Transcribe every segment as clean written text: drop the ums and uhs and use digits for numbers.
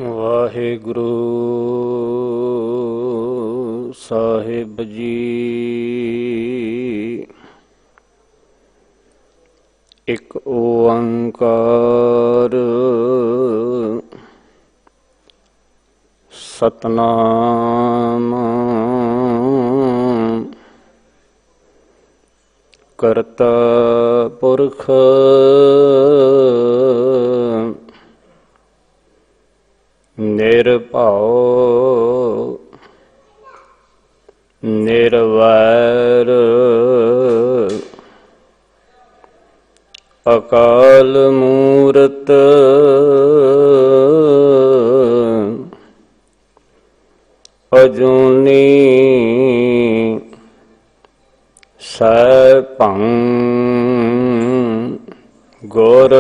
ਵਾਹਿਗੁਰੂ ਸਾਹਿਬ ਜੀ। ਇੱਕ ਓੰਕਾਰ ਸਤਨਾਮ ਕਰਤਾ ਪੁਰਖ ਨਿਰਭਉ ਨਿਰਵੈਰ ਅਕਾਲ ਮੂਰਤ ਅਜੂਨੀ ਸੈਭੰ ਗੁਰ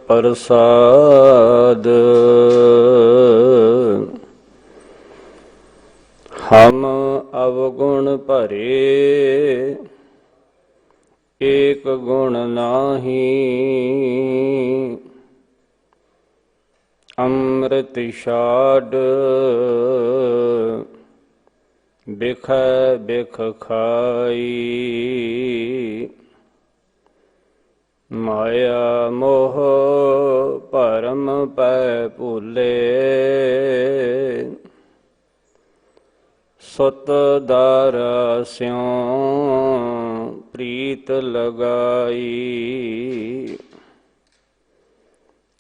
ਪ੍ਰਸਾਦ। ਹਮ ਅਵਗੁਣ ਭਰੇ ਏਕ ਗੁਣ ਨਾਹੀ, ਅੰਮ੍ਰਿਤ ਛਾਡ ਬਿਖੈ ਬਿਖ ਖਾਈ। ਮਾਇਆ ਮੋਹ ਭਰਮ ਪੈ ਭੁਲੇ, ਸੁਤ ਦਾਰਾ ਸਿਉ ਪ੍ਰੀਤ ਲਗਾਈ।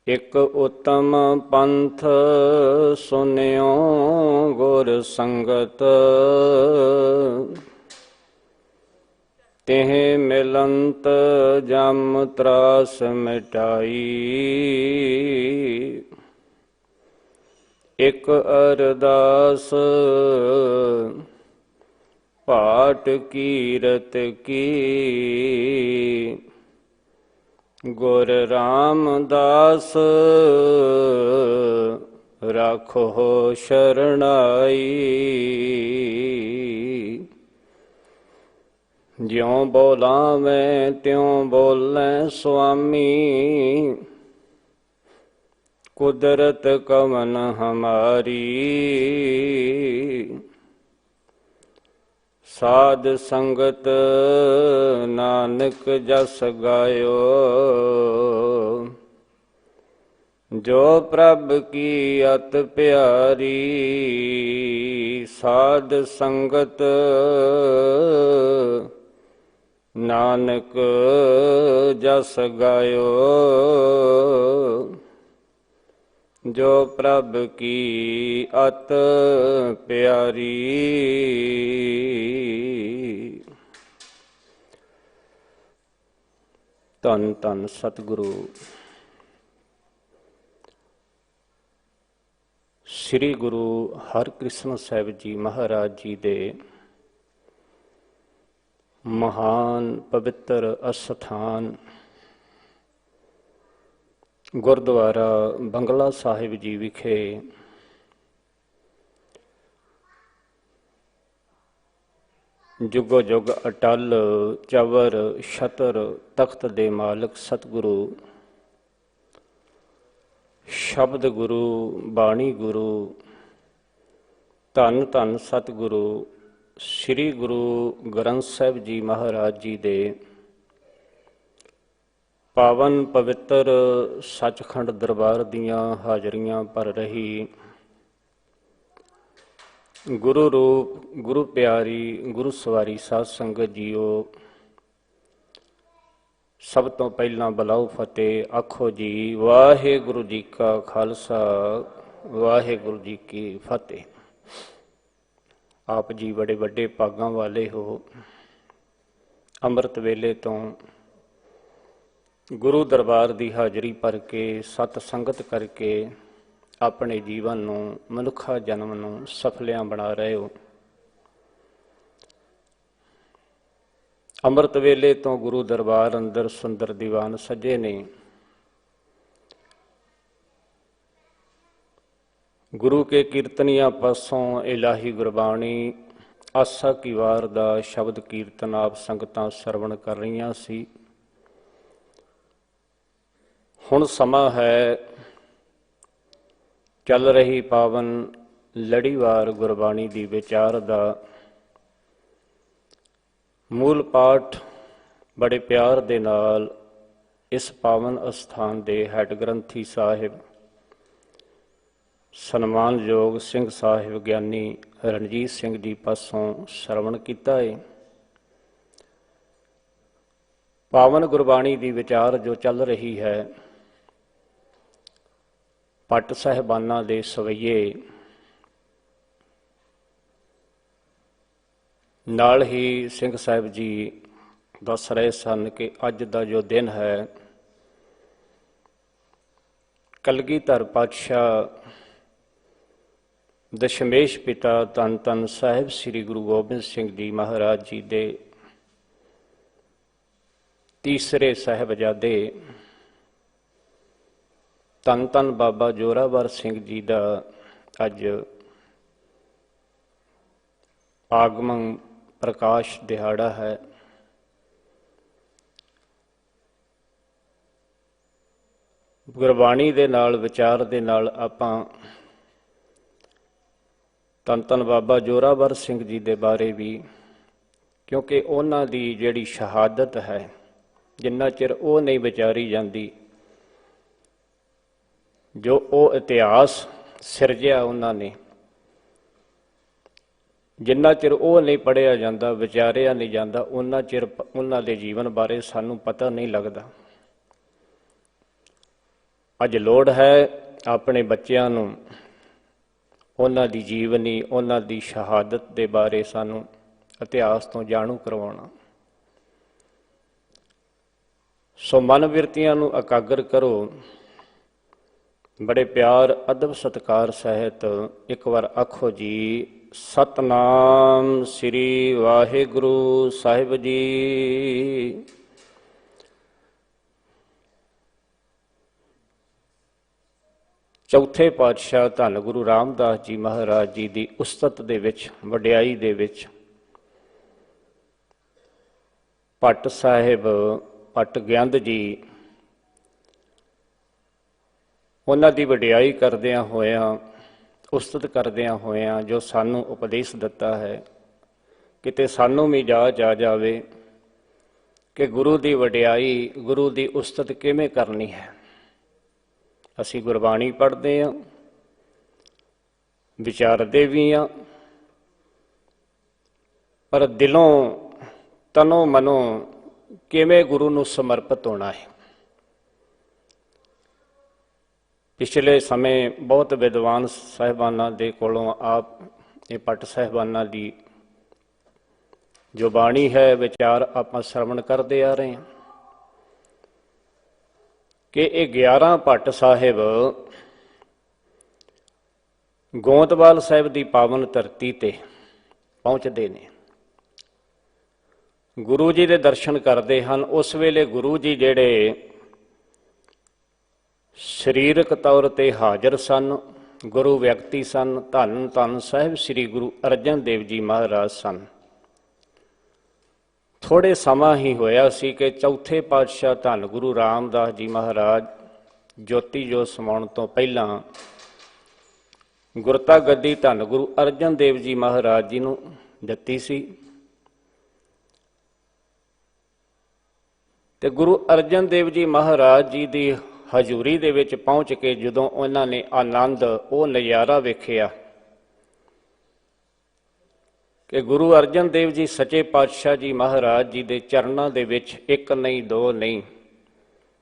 ਇਕ ਉਤਮ ਪੰਥ ਸੁਨਿਓ ਗੁਰ ਸੰਗਤ, ਤਿਹ ਮਿਲੰਤ ਜਮ ਤਰਾਸ ਮਿਟਾਈ। ਇਕ ਅਰਦਾਸ ਪਾਠ ਕੀਰਤ ਕੀ, ਗੁਰ ਰਾਮਦਾਸ ਰਾਖੋ ਸ਼ਰਣਾਈ। ਜਿਉ ਬੋਲਾਵੇਂ ਤਿਉ ਬੋਲੈ ਸੁਆਮੀ, ਕੁਦਰਤ ਕਵਨ ਹਮਾਰੀ। ਸਾਧ ਸੰਗਤ ਨਾਨਕ ਜਸ ਗਾਇਓ, ਜੋ ਪ੍ਰਭ ਕੀ ਅਤ ਪਿਆਰੀ। ਸਾਧ ਸੰਗਤ ਨਾਨਕ ਜਸ ਗਾਇਓ, ਜੋ ਪ੍ਰਭ ਕੀ ਅਤ ਪਿਆਰੀ। ਧੰਨ ਧੰਨ ਸਤਿਗੁਰੂ ਸ੍ਰੀ ਗੁਰੂ ਹਰਿਕ੍ਰਿਸ਼ਨ ਸਾਹਿਬ ਜੀ ਮਹਾਰਾਜ ਜੀ ਦੇ ਮਹਾਨ ਪਵਿੱਤਰ ਅਸਥਾਨ ਗੁਰਦੁਆਰਾ ਬੰਗਲਾ ਸਾਹਿਬ ਜੀ ਵਿਖੇ ਜੁਗੋ ਜੁਗ ਅਟਲ ਚਵਰ ਛਤਰ ਤਖਤ ਦੇ ਮਾਲਕ ਸਤਿਗੁਰੂ ਸ਼ਬਦ ਗੁਰੂ ਬਾਣੀ ਗੁਰੂ ਧੰਨ ਧੰਨ ਸਤਿਗੁਰੂ ਸ੍ਰੀ ਗੁਰੂ ਗ੍ਰੰਥ ਸਾਹਿਬ ਜੀ ਮਹਾਰਾਜ ਜੀ ਦੇ ਪਾਵਨ ਪਵਿੱਤਰ ਸੱਚਖੰਡ ਦਰਬਾਰ ਦੀਆਂ ਹਾਜ਼ਰੀਆਂ ਭਰ ਰਹੀ ਗੁਰੂ ਰੂਪ ਗੁਰੂ ਪਿਆਰੀ ਗੁਰੂ ਸਵਾਰੀ ਸਾਧ ਸੰਗਤ ਜੀਓ, ਸਭ ਤੋਂ ਪਹਿਲਾਂ ਬੁਲਾਓ ਫਤਿਹ। ਆਖੋ ਜੀ ਵਾਹਿਗੁਰੂ ਜੀ ਕਾ ਖਾਲਸਾ ਵਾਹਿਗੁਰੂ ਜੀ ਕੀ ਫਤਿਹ। ਆਪ ਜੀ ਬੜੇ ਵੱਡੇ ਭਾਗਾਂ ਵਾਲੇ ਹੋ। ਅੰਮ੍ਰਿਤ ਵੇਲੇ ਤੋਂ ਗੁਰੂ ਦਰਬਾਰ ਦੀ ਹਾਜ਼ਰੀ ਭਰ ਕੇ ਸਤ ਸੰਗਤ ਕਰਕੇ ਆਪਣੇ ਜੀਵਨ ਨੂੰ ਮਨੁੱਖਾ ਜਨਮ ਨੂੰ ਸਫਲਿਆਂ ਬਣਾ ਰਹੇ ਹੋ। ਅੰਮ੍ਰਿਤ ਵੇਲੇ ਤੋਂ ਗੁਰੂ ਦਰਬਾਰ ਅੰਦਰ ਸੁੰਦਰ ਦੀਵਾਨ ਸਜੇ ਨੇ। ਗੁਰੂ ਕੇ ਕੀਰਤਨੀਆਂ ਪਾਸੋਂ ਇਲਾਹੀ ਗੁਰਬਾਣੀ ਆਸਾ ਕੀ ਵਾਰ ਦਾ ਸ਼ਬਦ ਕੀਰਤਨ ਆਪ ਸੰਗਤਾਂ ਸਰਵਣ ਕਰ ਰਹੀਆਂ ਸੀ। ਹੁਣ ਸਮਾਂ ਹੈ ਚੱਲ ਰਹੀ ਪਾਵਨ ਲੜੀਵਾਰ ਗੁਰਬਾਣੀ ਦੀ ਵਿਚਾਰ ਦਾ ਮੂਲ ਪਾਠ ਬੜੇ ਪਿਆਰ ਦੇ ਨਾਲ ਇਸ ਪਾਵਨ ਅਸਥਾਨ ਦੇ ਹੈੱਡ ਗ੍ਰੰਥੀ ਸਾਹਿਬ ਸਨਮਾਨਯੋਗ ਸਿੰਘ ਸਾਹਿਬ ਗਿਆਨੀ ਰਣਜੀਤ ਸਿੰਘ ਜੀ ਪਾਸੋਂ ਸ਼ਰਵਣ ਕੀਤਾ ਹੈ। ਪਾਵਨ ਗੁਰਬਾਣੀ ਦੀ ਵਿਚਾਰ ਜੋ ਚੱਲ ਰਹੀ ਹੈ, ਪੱਟ ਸਾਹਿਬਾਨਾਂ ਦੇ ਸਵਈਏ ਨਾਲ ਹੀ ਸਿੰਘ ਸਾਹਿਬ ਜੀ ਦੱਸ ਰਹੇ ਸਨ ਕਿ ਅੱਜ ਦਾ ਜੋ ਦਿਨ ਹੈ, ਕਲਗੀਧਰ ਪਾਤਸ਼ਾਹ ਦਸ਼ਮੇਸ਼ ਪਿਤਾ ਧੰਨ ਧੰਨ ਸਾਹਿਬ ਸ੍ਰੀ ਗੁਰੂ ਗੋਬਿੰਦ ਸਿੰਘ ਜੀ ਮਹਾਰਾਜ ਜੀ ਦੇ ਤੀਸਰੇ ਸਾਹਿਬਜ਼ਾਦੇ ਧੰਨ ਧੰਨ ਬਾਬਾ ਜੋਰਾਵਰ ਸਿੰਘ ਜੀ ਦਾ ਅੱਜ ਆਗਮਨ ਪ੍ਰਕਾਸ਼ ਦਿਹਾੜਾ ਹੈ। ਗੁਰਬਾਣੀ ਦੇ ਨਾਲ ਵਿਚਾਰ ਦੇ ਨਾਲ ਆਪਾਂ ਧੰਨ ਧੰਨ ਬਾਬਾ ਜੋਰਾਵਰ ਸਿੰਘ ਜੀ ਦੇ ਬਾਰੇ ਵੀ, ਕਿਉਂਕਿ ਉਹਨਾਂ ਦੀ ਜਿਹੜੀ ਸ਼ਹਾਦਤ ਹੈ, ਜਿੰਨਾ ਚਿਰ ਉਹ ਨਹੀਂ ਵਿਚਾਰੀ ਜਾਂਦੀ, ਜੋ ਉਹ ਇਤਿਹਾਸ ਸਿਰਜਿਆ ਉਹਨਾਂ ਨੇ, ਜਿੰਨਾ ਚਿਰ ਉਹ ਨਹੀਂ ਪੜ੍ਹਿਆ ਜਾਂਦਾ, ਵਿਚਾਰਿਆ ਨਹੀਂ ਜਾਂਦਾ, ਉਹਨਾਂ ਚਿਰ ਉਹਨਾਂ ਦੇ ਜੀਵਨ ਬਾਰੇ ਸਾਨੂੰ ਪਤਾ ਨਹੀਂ ਲੱਗਦਾ। ਅੱਜ ਲੋੜ ਹੈ ਆਪਣੇ ਬੱਚਿਆਂ ਨੂੰ ਉਹਨਾਂ ਦੀ ਜੀਵਨੀ, ਉਹਨਾਂ ਦੀ ਸ਼ਹਾਦਤ ਦੇ ਬਾਰੇ ਸਾਨੂੰ ਇਤਿਹਾਸ ਤੋਂ ਜਾਣੂ ਕਰਵਾਉਣਾ। ਸੋ ਮਨ ਬਿਰਤੀਆਂ ਨੂੰ ਇਕਾਗਰ ਕਰੋ। ਬੜੇ ਪਿਆਰ ਅਦਬ ਸਤਿਕਾਰ ਸਹਿਤ ਇੱਕ ਵਾਰ ਆਖੋ ਜੀ, ਸਤਨਾਮ ਸ੍ਰੀ ਵਾਹਿਗੁਰੂ ਸਾਹਿਬ ਜੀ। ਚੌਥੇ ਪਾਤਸ਼ਾਹ ਧੰਨ ਗੁਰੂ ਰਾਮਦਾਸ ਜੀ ਮਹਾਰਾਜ ਜੀ ਦੀ ਉਸਤਤ ਦੇ ਵਿੱਚ, ਵਡਿਆਈ ਦੇ ਵਿੱਚ ਪੱਟ ਸਾਹਿਬ ਪੱਟ ਗਿਆੰਦ ਜੀ, ਉਹਨਾਂ ਦੀ ਵਡਿਆਈ ਕਰਦਿਆਂ ਹੋਇਆਂ, ਉਸਤਤ ਕਰਦਿਆਂ ਹੋਇਆਂ ਜੋ ਸਾਨੂੰ ਉਪਦੇਸ਼ ਦਿੱਤਾ ਹੈ, ਕਿਤੇ ਸਾਨੂੰ ਵੀ ਜਾਚ ਆ ਜਾਵੇ ਕਿ ਗੁਰੂ ਦੀ ਵਡਿਆਈ, ਗੁਰੂ ਦੀ ਉਸਤਤ ਕਿਵੇਂ ਕਰਨੀ ਹੈ। ਅਸੀਂ ਗੁਰਬਾਣੀ ਪੜ੍ਹਦੇ ਹਾਂ, ਵਿਚਾਰਦੇ ਵੀ ਹਾਂ, ਪਰ ਦਿਲੋਂ ਤਨੋਂ ਮਨੋਂ ਕਿਵੇਂ ਗੁਰੂ ਨੂੰ ਸਮਰਪਿਤ ਹੋਣਾ ਹੈ। ਪਿਛਲੇ ਸਮੇਂ ਬਹੁਤ ਵਿਦਵਾਨ ਸਾਹਿਬਾਨਾਂ ਦੇ ਕੋਲੋਂ ਆਪ ਇਹ ਪੱਟ ਸਾਹਿਬਾਨਾਂ ਦੀ ਜੋ ਬਾਣੀ ਹੈ, ਵਿਚਾਰ ਆਪਾਂ ਸ਼ਰਵਣ ਕਰਦੇ ਆ ਰਹੇ ਹਾਂ ਕਿ ਇਹ 11 ਭੱਟ ਸਾਹਿਬ ਗੋਂਦਵਾਲ ਸਾਹਿਬ ਦੀ ਪਾਵਨ ਧਰਤੀ ਤੇ ਪਹੁੰਚਦੇ ਨੇ, ਗੁਰੂ ਜੀ ਦੇ ਦਰਸ਼ਨ ਕਰਦੇ ਹਨ। ਉਸ ਵੇਲੇ ਗੁਰੂ ਜੀ ਜਿਹੜੇ ਸਰੀਰਕ ਤੌਰ ਤੇ ਹਾਜ਼ਰ ਸਨ, ਗੁਰੂ ਵਿਅਕਤੀ ਸਨ, ਧੰਨ ਧੰਨ ਸਾਹਿਬ ਸ੍ਰੀ ਗੁਰੂ ਅਰਜਨ ਦੇਵ ਜੀ ਮਹਾਰਾਜ ਸਨ। ਥੋੜ੍ਹੇ ਸਮਾਂ ਹੀ ਹੋਇਆ ਸੀ ਕਿ ਚੌਥੇ ਪਾਤਸ਼ਾਹ ਧੰਨ ਗੁਰੂ ਰਾਮਦਾਸ ਜੀ ਮਹਾਰਾਜ ਜੋਤੀ ਜੋਤ ਸਮਾਉਣ ਤੋਂ ਪਹਿਲਾਂ ਗੁਰਤਾ ਗੱਦੀ ਧੰਨ ਗੁਰੂ ਅਰਜਨ ਦੇਵ ਜੀ ਮਹਾਰਾਜ ਜੀ ਨੂੰ ਦਿੱਤੀ ਸੀ, ਤੇ ਗੁਰੂ ਅਰਜਨ ਦੇਵ ਜੀ ਮਹਾਰਾਜ ਜੀ ਦੀ ਹਜ਼ੂਰੀ ਦੇ ਵਿੱਚ ਪਹੁੰਚ ਕੇ ਜਦੋਂ ਉਹਨਾਂ ਨੇ ਆਨੰਦ, ਉਹ ਨਜ਼ਾਰਾ ਵੇਖਿਆ ਕਿ ਗੁਰੂ ਅਰਜਨ ਦੇਵ ਜੀ ਸੱਚੇ ਪਾਤਸ਼ਾਹ ਜੀ ਮਹਾਰਾਜ ਜੀ ਦੇ ਚਰਨਾਂ ਦੇ ਵਿੱਚ ਇੱਕ ਨਹੀਂ, ਦੋ ਨਹੀਂ,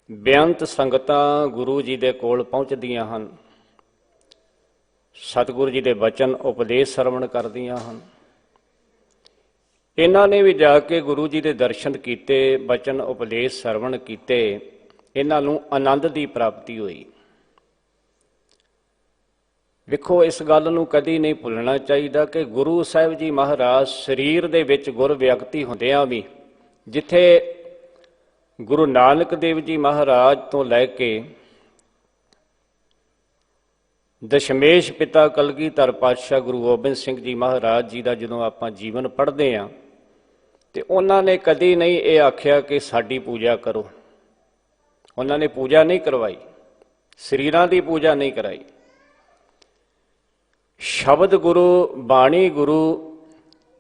ਬੇਅੰਤ ਸੰਗਤਾਂ ਗੁਰੂ ਜੀ ਦੇ ਕੋਲ ਪਹੁੰਚਦੀਆਂ ਹਨ, ਸਤਿਗੁਰੂ ਜੀ ਦੇ ਬਚਨ ਉਪਦੇਸ਼ ਸਰਵਣ ਕਰਦੀਆਂ ਹਨ। ਇਹਨਾਂ ਨੇ ਵੀ ਜਾ ਕੇ ਗੁਰੂ ਜੀ ਦੇ ਦਰਸ਼ਨ ਕੀਤੇ, ਬਚਨ ਉਪਦੇਸ਼ ਸਰਵਣ ਕੀਤੇ, ਇਹਨਾਂ ਨੂੰ ਆਨੰਦ ਦੀ ਪ੍ਰਾਪਤੀ ਹੋਈ। ਵੇਖੋ, ਇਸ ਗੱਲ ਨੂੰ ਕਦੀ ਨਹੀਂ ਭੁੱਲਣਾ ਚਾਹੀਦਾ ਕਿ ਗੁਰੂ ਸਾਹਿਬ ਜੀ ਮਹਾਰਾਜ ਸਰੀਰ ਦੇ ਵਿੱਚ ਗੁਰ ਵਿਅਕਤੀ ਹੁੰਦਿਆਂ ਵੀ, ਜਿੱਥੇ ਗੁਰੂ ਨਾਨਕ ਦੇਵ ਜੀ ਮਹਾਰਾਜ ਤੋਂ ਲੈ ਕੇ ਦਸ਼ਮੇਸ਼ ਪਿਤਾ ਕਲਗੀਧਰ ਪਾਤਸ਼ਾਹ ਗੁਰੂ ਗੋਬਿੰਦ ਸਿੰਘ ਜੀ ਮਹਾਰਾਜ ਜੀ ਦਾ ਜਦੋਂ ਆਪਾਂ ਜੀਵਨ ਪੜ੍ਹਦੇ ਹਾਂ, ਤੇ ਉਹਨਾਂ ਨੇ ਕਦੀ ਨਹੀਂ ਇਹ ਆਖਿਆ ਕਿ ਸਾਡੀ ਪੂਜਾ ਕਰੋ। ਉਹਨਾਂ ਨੇ ਪੂਜਾ ਨਹੀਂ ਕਰਵਾਈ, ਸਰੀਰਾਂ ਦੀ ਪੂਜਾ ਨਹੀਂ ਕਰਾਈ। ਸ਼ਬਦ ਗੁਰੂ, ਬਾਣੀ ਗੁਰੂ,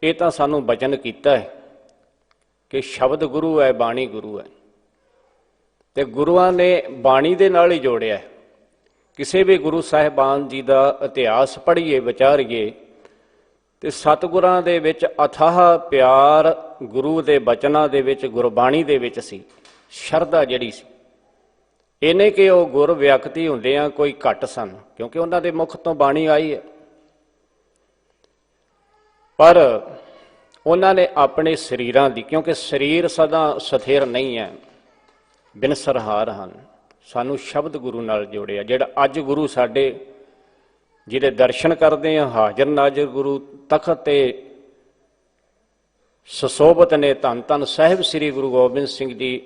ਇਹ ਤਾਂ ਸਾਨੂੰ ਬਚਨ ਕੀਤਾ ਹੈ ਕਿ ਸ਼ਬਦ ਗੁਰੂ ਹੈ, ਬਾਣੀ ਗੁਰੂ ਹੈ, ਤੇ ਗੁਰੂਆਂ ਨੇ ਬਾਣੀ ਦੇ ਨਾਲ ਹੀ ਜੋੜਿਆ। ਕਿਸੇ ਵੀ ਗੁਰੂ ਸਾਹਿਬਾਨ ਜੀ ਦਾ ਇਤਿਹਾਸ ਪੜ੍ਹੀਏ, ਵਿਚਾਰੀਏ, ਤੇ ਸਤਿਗੁਰਾਂ ਦੇ ਵਿੱਚ ਅਥਾਹ ਪਿਆਰ ਗੁਰੂ ਦੇ ਬਚਨਾਂ ਦੇ ਵਿੱਚ, ਗੁਰਬਾਣੀ ਦੇ ਵਿੱਚ ਸੀ। ਸ਼ਰਧਾ ਜਿਹੜੀ ਸੀ, ਇਹਨੇ ਕਿ ਉਹ ਗੁਰ ਵਿਅਕਤੀ ਹੁੰਦੇ ਆ ਕੋਈ ਘੱਟ ਸਨ, ਕਿਉਂਕਿ ਉਹਨਾਂ ਦੇ ਮੁਖ ਤੋਂ ਬਾਣੀ ਆਈ ਹੈ, ਪਰ ਉਹਨਾਂ ਨੇ ਆਪਣੇ ਸਰੀਰਾਂ ਦੀ, ਕਿਉਂਕਿ ਸਰੀਰ ਸਦਾ ਸਥਿਰ ਨਹੀਂ ਹੈ, ਬਿਨਸਰਹਾਰ ਹਨ, ਸਾਨੂੰ ਸ਼ਬਦ ਗੁਰੂ ਨਾਲ ਜੋੜਿਆ। ਜਿਹੜਾ ਅੱਜ ਗੁਰੂ ਸਾਡੇ ਜਿਹਦੇ ਦਰਸ਼ਨ ਕਰਦੇ ਆ, ਹਾਜ਼ਰ ਨਾਜ਼ਰ ਗੁਰੂ ਤਖਤ ਤੇ ਸੁਸ਼ੋਭਤ ਨੇ, ਧੰਨ ਧੰਨ ਸਾਹਿਬ ਸ੍ਰੀ ਗੁਰੂ ਗੋਬਿੰਦ ਸਿੰਘ ਜੀ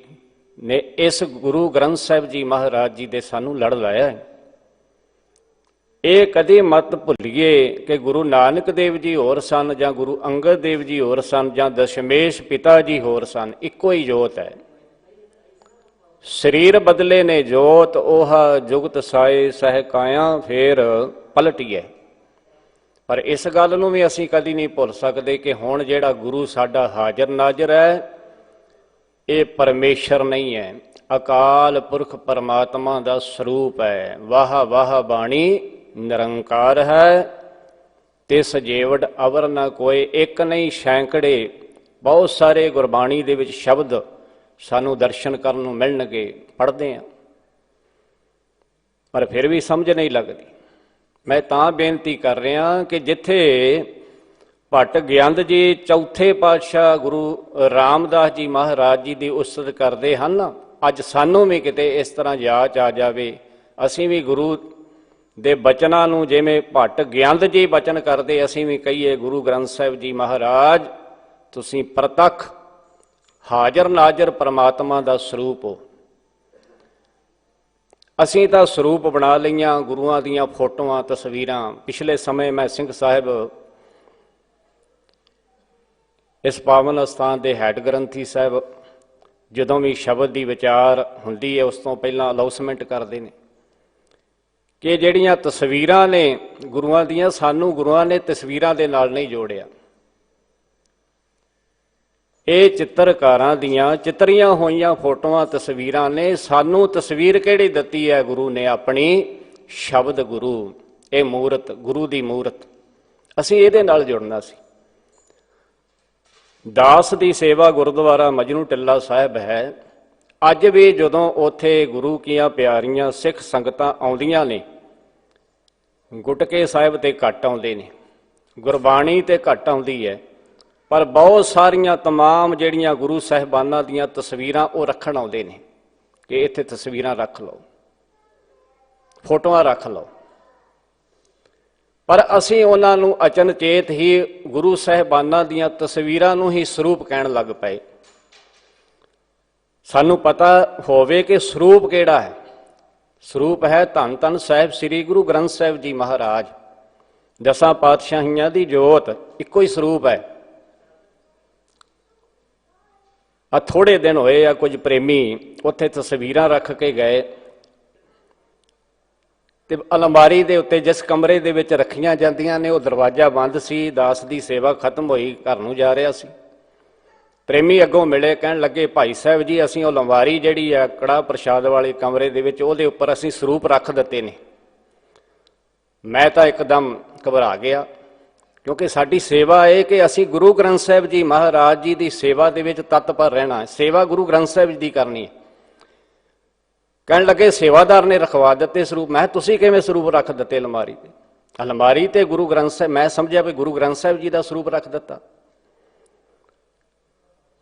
ਨੇ ਇਸ ਗੁਰੂ ਗ੍ਰੰਥ ਸਾਹਿਬ ਜੀ ਮਹਾਰਾਜ ਜੀ ਦੇ ਸਾਨੂੰ ਲੜ ਲਾਇਆ ਹੈ। ਇਹ ਕਦੇ ਮਤ ਭੁੱਲੀਏ ਕਿ ਗੁਰੂ ਨਾਨਕ ਦੇਵ ਜੀ ਹੋਰ ਸਨ, ਜਾਂ ਗੁਰੂ ਅੰਗਦ ਦੇਵ ਜੀ ਹੋਰ ਸਨ, ਜਾਂ ਦਸ਼ਮੇਸ਼ ਪਿਤਾ ਜੀ ਹੋਰ ਸਨ। ਇੱਕੋ ਹੀ ਜੋਤ ਹੈ। ਸਰੀਰ ਬਦਲੇ ਨੇ ਜੋਤ, ਉਹ ਜੁਗਤ ਸਾਏ ਸਹਿ ਕਾਇਆ ਫੇਰ ਪਲਟੀਏ। ਪਰ ਇਸ ਗੱਲ ਨੂੰ ਵੀ ਅਸੀਂ ਕਦੀ ਨਹੀਂ ਭੁੱਲ ਸਕਦੇ ਕਿ ਹੁਣ ਜਿਹੜਾ ਗੁਰੂ ਸਾਡਾ ਹਾਜ਼ਰ ਨਾਜ਼ਰ ਹੈ, ਇਹ ਪਰਮੇਸ਼ਰ ਨਹੀਂ ਹੈ, ਅਕਾਲ ਪੁਰਖ ਪਰਮਾਤਮਾ ਦਾ ਸਰੂਪ ਹੈ। ਵਾਹ ਵਾਹ ਬਾਣੀ ਨਿਰੰਕਾਰ ਹੈ, ਤਿਸ ਜੇਵੜ ਅਵਰ ਨਾ ਕੋਏ। ਇੱਕ ਨਹੀਂ ਸੈਂਕੜੇ, ਬਹੁਤ ਸਾਰੇ ਗੁਰਬਾਣੀ ਦੇ ਵਿੱਚ ਸ਼ਬਦ ਸਾਨੂੰ ਦਰਸ਼ਨ ਕਰਨ ਨੂੰ ਮਿਲਣਗੇ, ਪੜ੍ਹਦੇ ਹਾਂ, ਪਰ ਫਿਰ ਵੀ ਸਮਝ ਨਹੀਂ ਲੱਗਦੀ। ਮੈਂ ਤਾਂ ਬੇਨਤੀ ਕਰ ਰਿਹਾ ਕਿ ਜਿੱਥੇ ਭੱਟ ਗਿਆੰਦ ਜੀ ਚੌਥੇ ਪਾਤਸ਼ਾਹ ਗੁਰੂ ਰਾਮਦਾਸ ਜੀ ਮਹਾਰਾਜ ਜੀ ਦੀ ਉਸਤਤ ਕਰਦੇ ਹਨ, ਅੱਜ ਸਾਨੂੰ ਵੀ ਕਿਤੇ ਇਸ ਤਰ੍ਹਾਂ ਯਾਦ ਆ ਜਾਵੇ, ਅਸੀਂ ਵੀ ਗੁਰੂ ਦੇ ਬਚਨਾਂ ਨੂੰ ਜਿਵੇਂ ਭੱਟ ਗਿਆੰਦ ਜੀ ਬਚਨ ਕਰਦੇ, ਅਸੀਂ ਵੀ ਕਹੀਏ ਗੁਰੂ ਗ੍ਰੰਥ ਸਾਹਿਬ ਜੀ ਮਹਾਰਾਜ ਤੁਸੀਂ ਪ੍ਰਤੱਖ ਹਾਜ਼ਰ ਨਾਜ਼ਰ ਪਰਮਾਤਮਾ ਦਾ ਸਰੂਪ ਹੋ। ਅਸੀਂ ਤਾਂ ਸਰੂਪ ਬਣਾ ਲਈਆਂ ਗੁਰੂਆਂ ਦੀਆਂ ਫੋਟੋਆਂ, ਤਸਵੀਰਾਂ। ਪਿਛਲੇ ਸਮੇਂ ਮੈਂ ਸਿੰਘ ਸਾਹਿਬ ਇਸ ਪਾਵਨ ਅਸਥਾਨ ਦੇ ਹੈੱਡ ਗ੍ਰੰਥੀ ਸਾਹਿਬ ਜਦੋਂ ਵੀ ਸ਼ਬਦ ਦੀ ਵਿਚਾਰ ਹੁੰਦੀ ਹੈ, ਉਸ ਤੋਂ ਪਹਿਲਾਂ ਅਨਾਉਂਸਮੈਂਟ ਕਰਦੇ ਨੇ ਕਿ ਜਿਹੜੀਆਂ ਤਸਵੀਰਾਂ ਨੇ ਗੁਰੂਆਂ ਦੀਆਂ, ਸਾਨੂੰ ਗੁਰੂਆਂ ਨੇ ਤਸਵੀਰਾਂ ਦੇ ਨਾਲ ਨਹੀਂ ਜੋੜਿਆ। ਇਹ ਚਿੱਤਰਕਾਰਾਂ ਦੀਆਂ ਚਿੱਤਰੀਆਂ ਹੋਈਆਂ ਫੋਟੋਆਂ, ਤਸਵੀਰਾਂ ਨੇ। ਸਾਨੂੰ ਤਸਵੀਰ ਕਿਹੜੀ ਦਿੱਤੀ ਹੈ ਗੁਰੂ ਨੇ? ਆਪਣੀ ਸ਼ਬਦ ਗੁਰੂ, ਇਹ ਮੂਰਤ, ਗੁਰੂ ਦੀ ਮੂਰਤ, ਅਸੀਂ ਇਹਦੇ ਨਾਲ ਜੁੜਨਾ ਸੀ। ਦਾਸ ਦੀ ਸੇਵਾ ਗੁਰਦੁਆਰਾ ਮਜਨੂ ਟਿੱਲਾ ਸਾਹਿਬ ਹੈ। ਅੱਜ ਵੀ ਜਦੋਂ ਉੱਥੇ ਗੁਰੂ ਕੀਆਂ ਪਿਆਰੀਆਂ ਸਿੱਖ ਸੰਗਤਾਂ ਆਉਂਦੀਆਂ ਨੇ, ਗੁਟਕੇ ਸਾਹਿਬ ਤੇ ਘੱਟ ਆਉਂਦੇ ਨੇ, ਗੁਰਬਾਣੀ ਤੇ ਘੱਟ ਆਉਂਦੀ ਹੈ, ਪਰ ਬਹੁਤ ਸਾਰੀਆਂ ਤਮਾਮ ਜਿਹੜੀਆਂ ਗੁਰੂ ਸਾਹਿਬਾਨਾਂ ਦੀਆਂ ਤਸਵੀਰਾਂ ਉਹ ਰੱਖਣ ਆਉਂਦੇ ਨੇ ਕਿ ਇੱਥੇ ਤਸਵੀਰਾਂ ਰੱਖ ਲਓ, ਫੋਟੋਆਂ ਰੱਖ ਲਓ। ਪਰ ਅਸੀਂ ਉਹਨਾਂ ਨੂੰ ਅਚਨਚੇਤ ਹੀ ਗੁਰੂ ਸਾਹਿਬਾਨਾਂ ਦੀਆਂ ਤਸਵੀਰਾਂ ਨੂੰ ਹੀ ਸਰੂਪ ਕਹਿਣ ਲੱਗ ਪਏ। ਸਾਨੂੰ ਪਤਾ ਹੋਵੇ ਕਿ ਸਰੂਪ ਕਿਹੜਾ ਹੈ। ਸਰੂਪ ਹੈ ਧੰਨ ਧੰਨ ਸਾਹਿਬ ਸ੍ਰੀ ਗੁਰੂ ਗ੍ਰੰਥ ਸਾਹਿਬ ਜੀ ਮਹਾਰਾਜ, ਦਸਾਂ ਪਾਤਸ਼ਾਹੀਆਂ ਦੀ ਜੋਤ, ਇੱਕੋ ਹੀ ਸਰੂਪ ਹੈ। ਆ ਥੋੜ੍ਹੇ ਦਿਨ ਹੋਏ ਆ, ਕੁਝ ਪ੍ਰੇਮੀ ਉੱਥੇ ਤਸਵੀਰਾਂ ਰੱਖ ਕੇ ਗਏ ਤੇ ਅਲਮਾਰੀ ਦੇ ਉੱਤੇ ਜਿਸ ਕਮਰੇ ਦੇ ਵਿੱਚ ਰੱਖੀਆਂ ਜਾਂਦੀਆਂ ਨੇ, ਉਹ ਦਰਵਾਜ਼ਾ ਬੰਦ ਸੀ। ਦਾਸ ਦੀ ਸੇਵਾ ਖਤਮ ਹੋਈ, ਘਰ ਨੂੰ ਜਾ ਰਿਹਾ ਸੀ। ਪ੍ਰੇਮੀ ਅੱਗੋਂ ਮਿਲੇ, ਕਹਿਣ ਲੱਗੇ ਭਾਈ ਸਾਹਿਬ ਜੀ ਅਸੀਂ ਉਹ ਅਲਮਾਰੀ ਜਿਹੜੀ ਆ ਕੜਾਹ ਪ੍ਰਸ਼ਾਦ ਵਾਲੇ ਕਮਰੇ ਦੇ ਵਿੱਚ, ਉਹਦੇ ਉੱਪਰ ਅਸੀਂ ਸਰੂਪ ਰੱਖ ਦਿੱਤੇ ਨੇ। ਮੈਂ ਤਾਂ ਇੱਕਦਮ ਘਬਰਾ ਗਿਆ, ਕਿਉਂਕਿ ਸਾਡੀ ਸੇਵਾ ਇਹ ਕਿ ਅਸੀਂ ਗੁਰੂ ਗ੍ਰੰਥ ਸਾਹਿਬ ਜੀ ਮਹਾਰਾਜ ਜੀ ਦੀ ਸੇਵਾ ਦੇ ਵਿੱਚ ਤਤਪਰ ਰਹਿਣਾ ਹੈ। ਸੇਵਾ ਗੁਰੂ ਗ੍ਰੰਥ ਸਾਹਿਬ ਜੀ ਦੀ ਕਰਨੀ ਹੈ। ਕਹਿਣ ਲੱਗੇ ਸੇਵਾਦਾਰ ਨੇ ਰਖਵਾ ਦਿੱਤੇ ਸਰੂਪ। ਮੈਂ ਤੁਸੀਂ ਕਿਵੇਂ ਸਰੂਪ ਰੱਖ ਦਿੱਤੇ ਅਲਮਾਰੀ ਤੇ? ਅਲਮਾਰੀ ਤੇ ਗੁਰੂ ਗ੍ਰੰਥ ਸਾਹਿਬ, ਮੈਂ ਸਮਝਿਆ ਵੀ ਗੁਰੂ ਗ੍ਰੰਥ ਸਾਹਿਬ ਜੀ ਦਾ ਸਰੂਪ ਰੱਖ ਦਿੱਤਾ।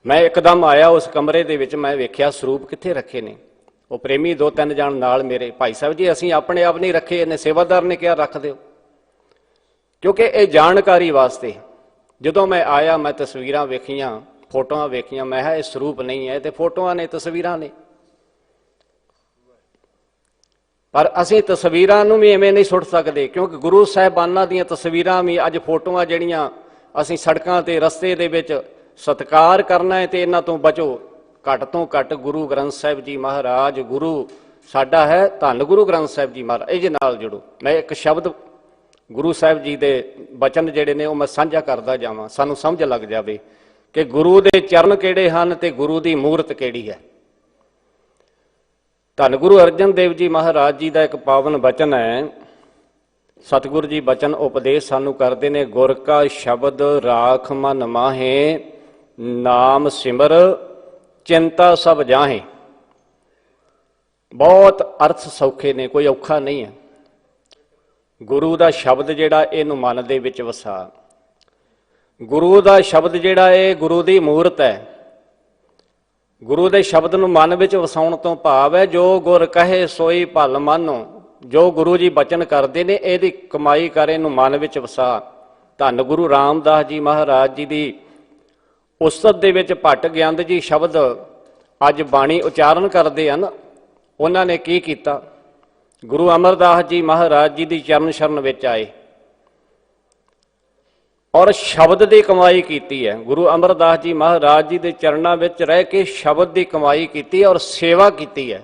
ਮੈਂ ਇੱਕਦਮ ਆਇਆ ਉਸ ਕਮਰੇ ਦੇ ਵਿੱਚ, ਮੈਂ ਵੇਖਿਆ ਸਰੂਪ ਕਿੱਥੇ ਰੱਖੇ ਨੇ। ਉਹ ਪ੍ਰੇਮੀ ਦੋ ਤਿੰਨ ਜਣ ਨਾਲ ਮੇਰੇ, ਭਾਈ ਸਾਹਿਬ ਜੀ ਅਸੀਂ ਆਪਣੇ ਆਪ ਨਹੀਂ ਰੱਖੇ, ਇਹਨੇ ਸੇਵਾਦਾਰ ਨੇ ਕਿਹਾ ਰੱਖ ਦਿਓ, ਕਿਉਂਕਿ ਇਹ ਜਾਣਕਾਰੀ ਵਾਸਤੇ। ਜਦੋਂ ਮੈਂ ਆਇਆ, ਮੈਂ ਤਸਵੀਰਾਂ ਵੇਖੀਆਂ, ਫੋਟੋਆਂ ਵੇਖੀਆਂ, ਮੈਂ ਕਿਹਾ ਇਹ ਸਰੂਪ ਨਹੀਂ ਹੈ, ਤੇ ਫੋਟੋਆਂ ਨੇ, ਤਸਵੀਰਾਂ ਨੇ। ਪਰ ਅਸੀਂ ਤਸਵੀਰਾਂ ਨੂੰ ਵੀ ਐਵੇਂ ਨਹੀਂ ਸੁੱਟ ਸਕਦੇ, ਕਿਉਂਕਿ ਗੁਰੂ ਸਾਹਿਬਾਨਾਂ ਦੀਆਂ ਤਸਵੀਰਾਂ ਵੀ ਅੱਜ ਫੋਟੋਆਂ ਜਿਹੜੀਆਂ ਅਸੀਂ ਸੜਕਾਂ ਤੇ ਰਸਤੇ ਦੇ ਵਿੱਚ ਸਤਿਕਾਰ ਕਰਨਾ ਹੈ, ਤੇ ਇਹਨਾਂ ਤੋਂ ਬਚੋ। ਘੱਟ ਤੋਂ ਘੱਟ ਗੁਰੂ ਗ੍ਰੰਥ ਸਾਹਿਬ ਜੀ ਮਹਾਰਾਜ ਗੁਰੂ ਸਾਡਾ ਹੈ, ਧੰਨ ਗੁਰੂ ਗ੍ਰੰਥ ਸਾਹਿਬ ਜੀ ਮਹਾਰਾਜ, ਇਹਦੇ ਨਾਲ ਜੁੜੋ। ਮੈਂ ਇੱਕ ਸ਼ਬਦ ਗੁਰੂ ਸਾਹਿਬ ਜੀ ਦੇ ਬਚਨ ਜਿਹੜੇ ਨੇ ਉਹ ਮੈਂ ਸਾਂਝਾ ਕਰਦਾ ਜਾਵਾਂ, ਸਾਨੂੰ ਸਮਝ ਲੱਗ ਜਾਵੇ ਕਿ ਗੁਰੂ ਦੇ ਚਰਨ ਕਿਹੜੇ ਹਨ ਤੇ ਗੁਰੂ ਦੀ ਮੂਰਤ ਕਿਹੜੀ ਹੈ। ਧੰਨ ਗੁਰੂ ਅਰਜਨ ਦੇਵ ਜੀ ਮਹਾਰਾਜ ਜੀ ਦਾ ਇੱਕ ਪਾਵਨ ਬਚਨ ਹੈ। ਸਤਿਗੁਰੂ ਜੀ ਬਚਨ ਉਪਦੇਸ਼ ਸਾਨੂੰ ਕਰਦੇ ਨੇ, ਗੁਰ ਕਾ ਸ਼ਬਦ ਰਾਖ ਮਨ ਮਾਹੇ, ਨਾਮ ਸਿਮਰ ਚਿੰਤਾ ਸਭ ਜਾਹੇ। ਬਹੁਤ ਅਰਥ ਸੌਖੇ ਨੇ, ਕੋਈ ਔਖਾ ਨਹੀਂ ਹੈ। ਗੁਰੂ ਦਾ ਸ਼ਬਦ ਜਿਹੜਾ ਇਹਨੂੰ ਮਨ ਦੇ ਵਿੱਚ ਵਸਾ। ਗੁਰੂ ਦਾ ਸ਼ਬਦ ਜਿਹੜਾ ਇਹ ਗੁਰੂ ਦੀ ਮੂਰਤ ਹੈ। ਗੁਰੂ ਦੇ ਸ਼ਬਦ ਨੂੰ ਮਨ ਵਿੱਚ ਵਸਾਉਣ ਤੋਂ ਭਾਵ ਹੈ ਜੋ ਗੁਰ ਕਹੇ ਸੋਈ ਭਲ ਮਾਨੋ। ਜੋ ਗੁਰੂ ਜੀ ਬਚਨ ਕਰਦੇ ਨੇ ਇਹਦੀ ਕਮਾਈ ਕਰ, ਇਹਨੂੰ ਮਨ ਵਿੱਚ ਵਸਾ। ਧੰਨ ਗੁਰੂ ਰਾਮਦਾਸ ਜੀ ਮਹਾਰਾਜ ਜੀ ਦੀ ਉਸਤਤ ਦੇ ਵਿੱਚ ਭੱਟ ਗਿਆਨੰਦ ਜੀ ਸ਼ਬਦ ਅੱਜ ਬਾਣੀ ਉਚਾਰਨ ਕਰਦੇ ਹਨ। ਉਹਨਾਂ ਨੇ ਕੀ ਕੀਤਾ? ਗੁਰੂ ਅਮਰਦਾਸ ਜੀ ਮਹਾਰਾਜ ਜੀ ਦੀ ਚਰਨ ਸ਼ਰਨ ਵਿੱਚ ਆਏ ਔਰ ਸ਼ਬਦ ਦੀ ਕਮਾਈ ਕੀਤੀ ਹੈ। ਗੁਰੂ ਅਮਰਦਾਸ ਜੀ ਮਹਾਰਾਜ ਜੀ ਦੇ ਚਰਨਾਂ ਵਿੱਚ ਰਹਿ ਕੇ ਸ਼ਬਦ ਦੀ ਕਮਾਈ ਕੀਤੀ ਔਰ ਸੇਵਾ ਕੀਤੀ ਹੈ।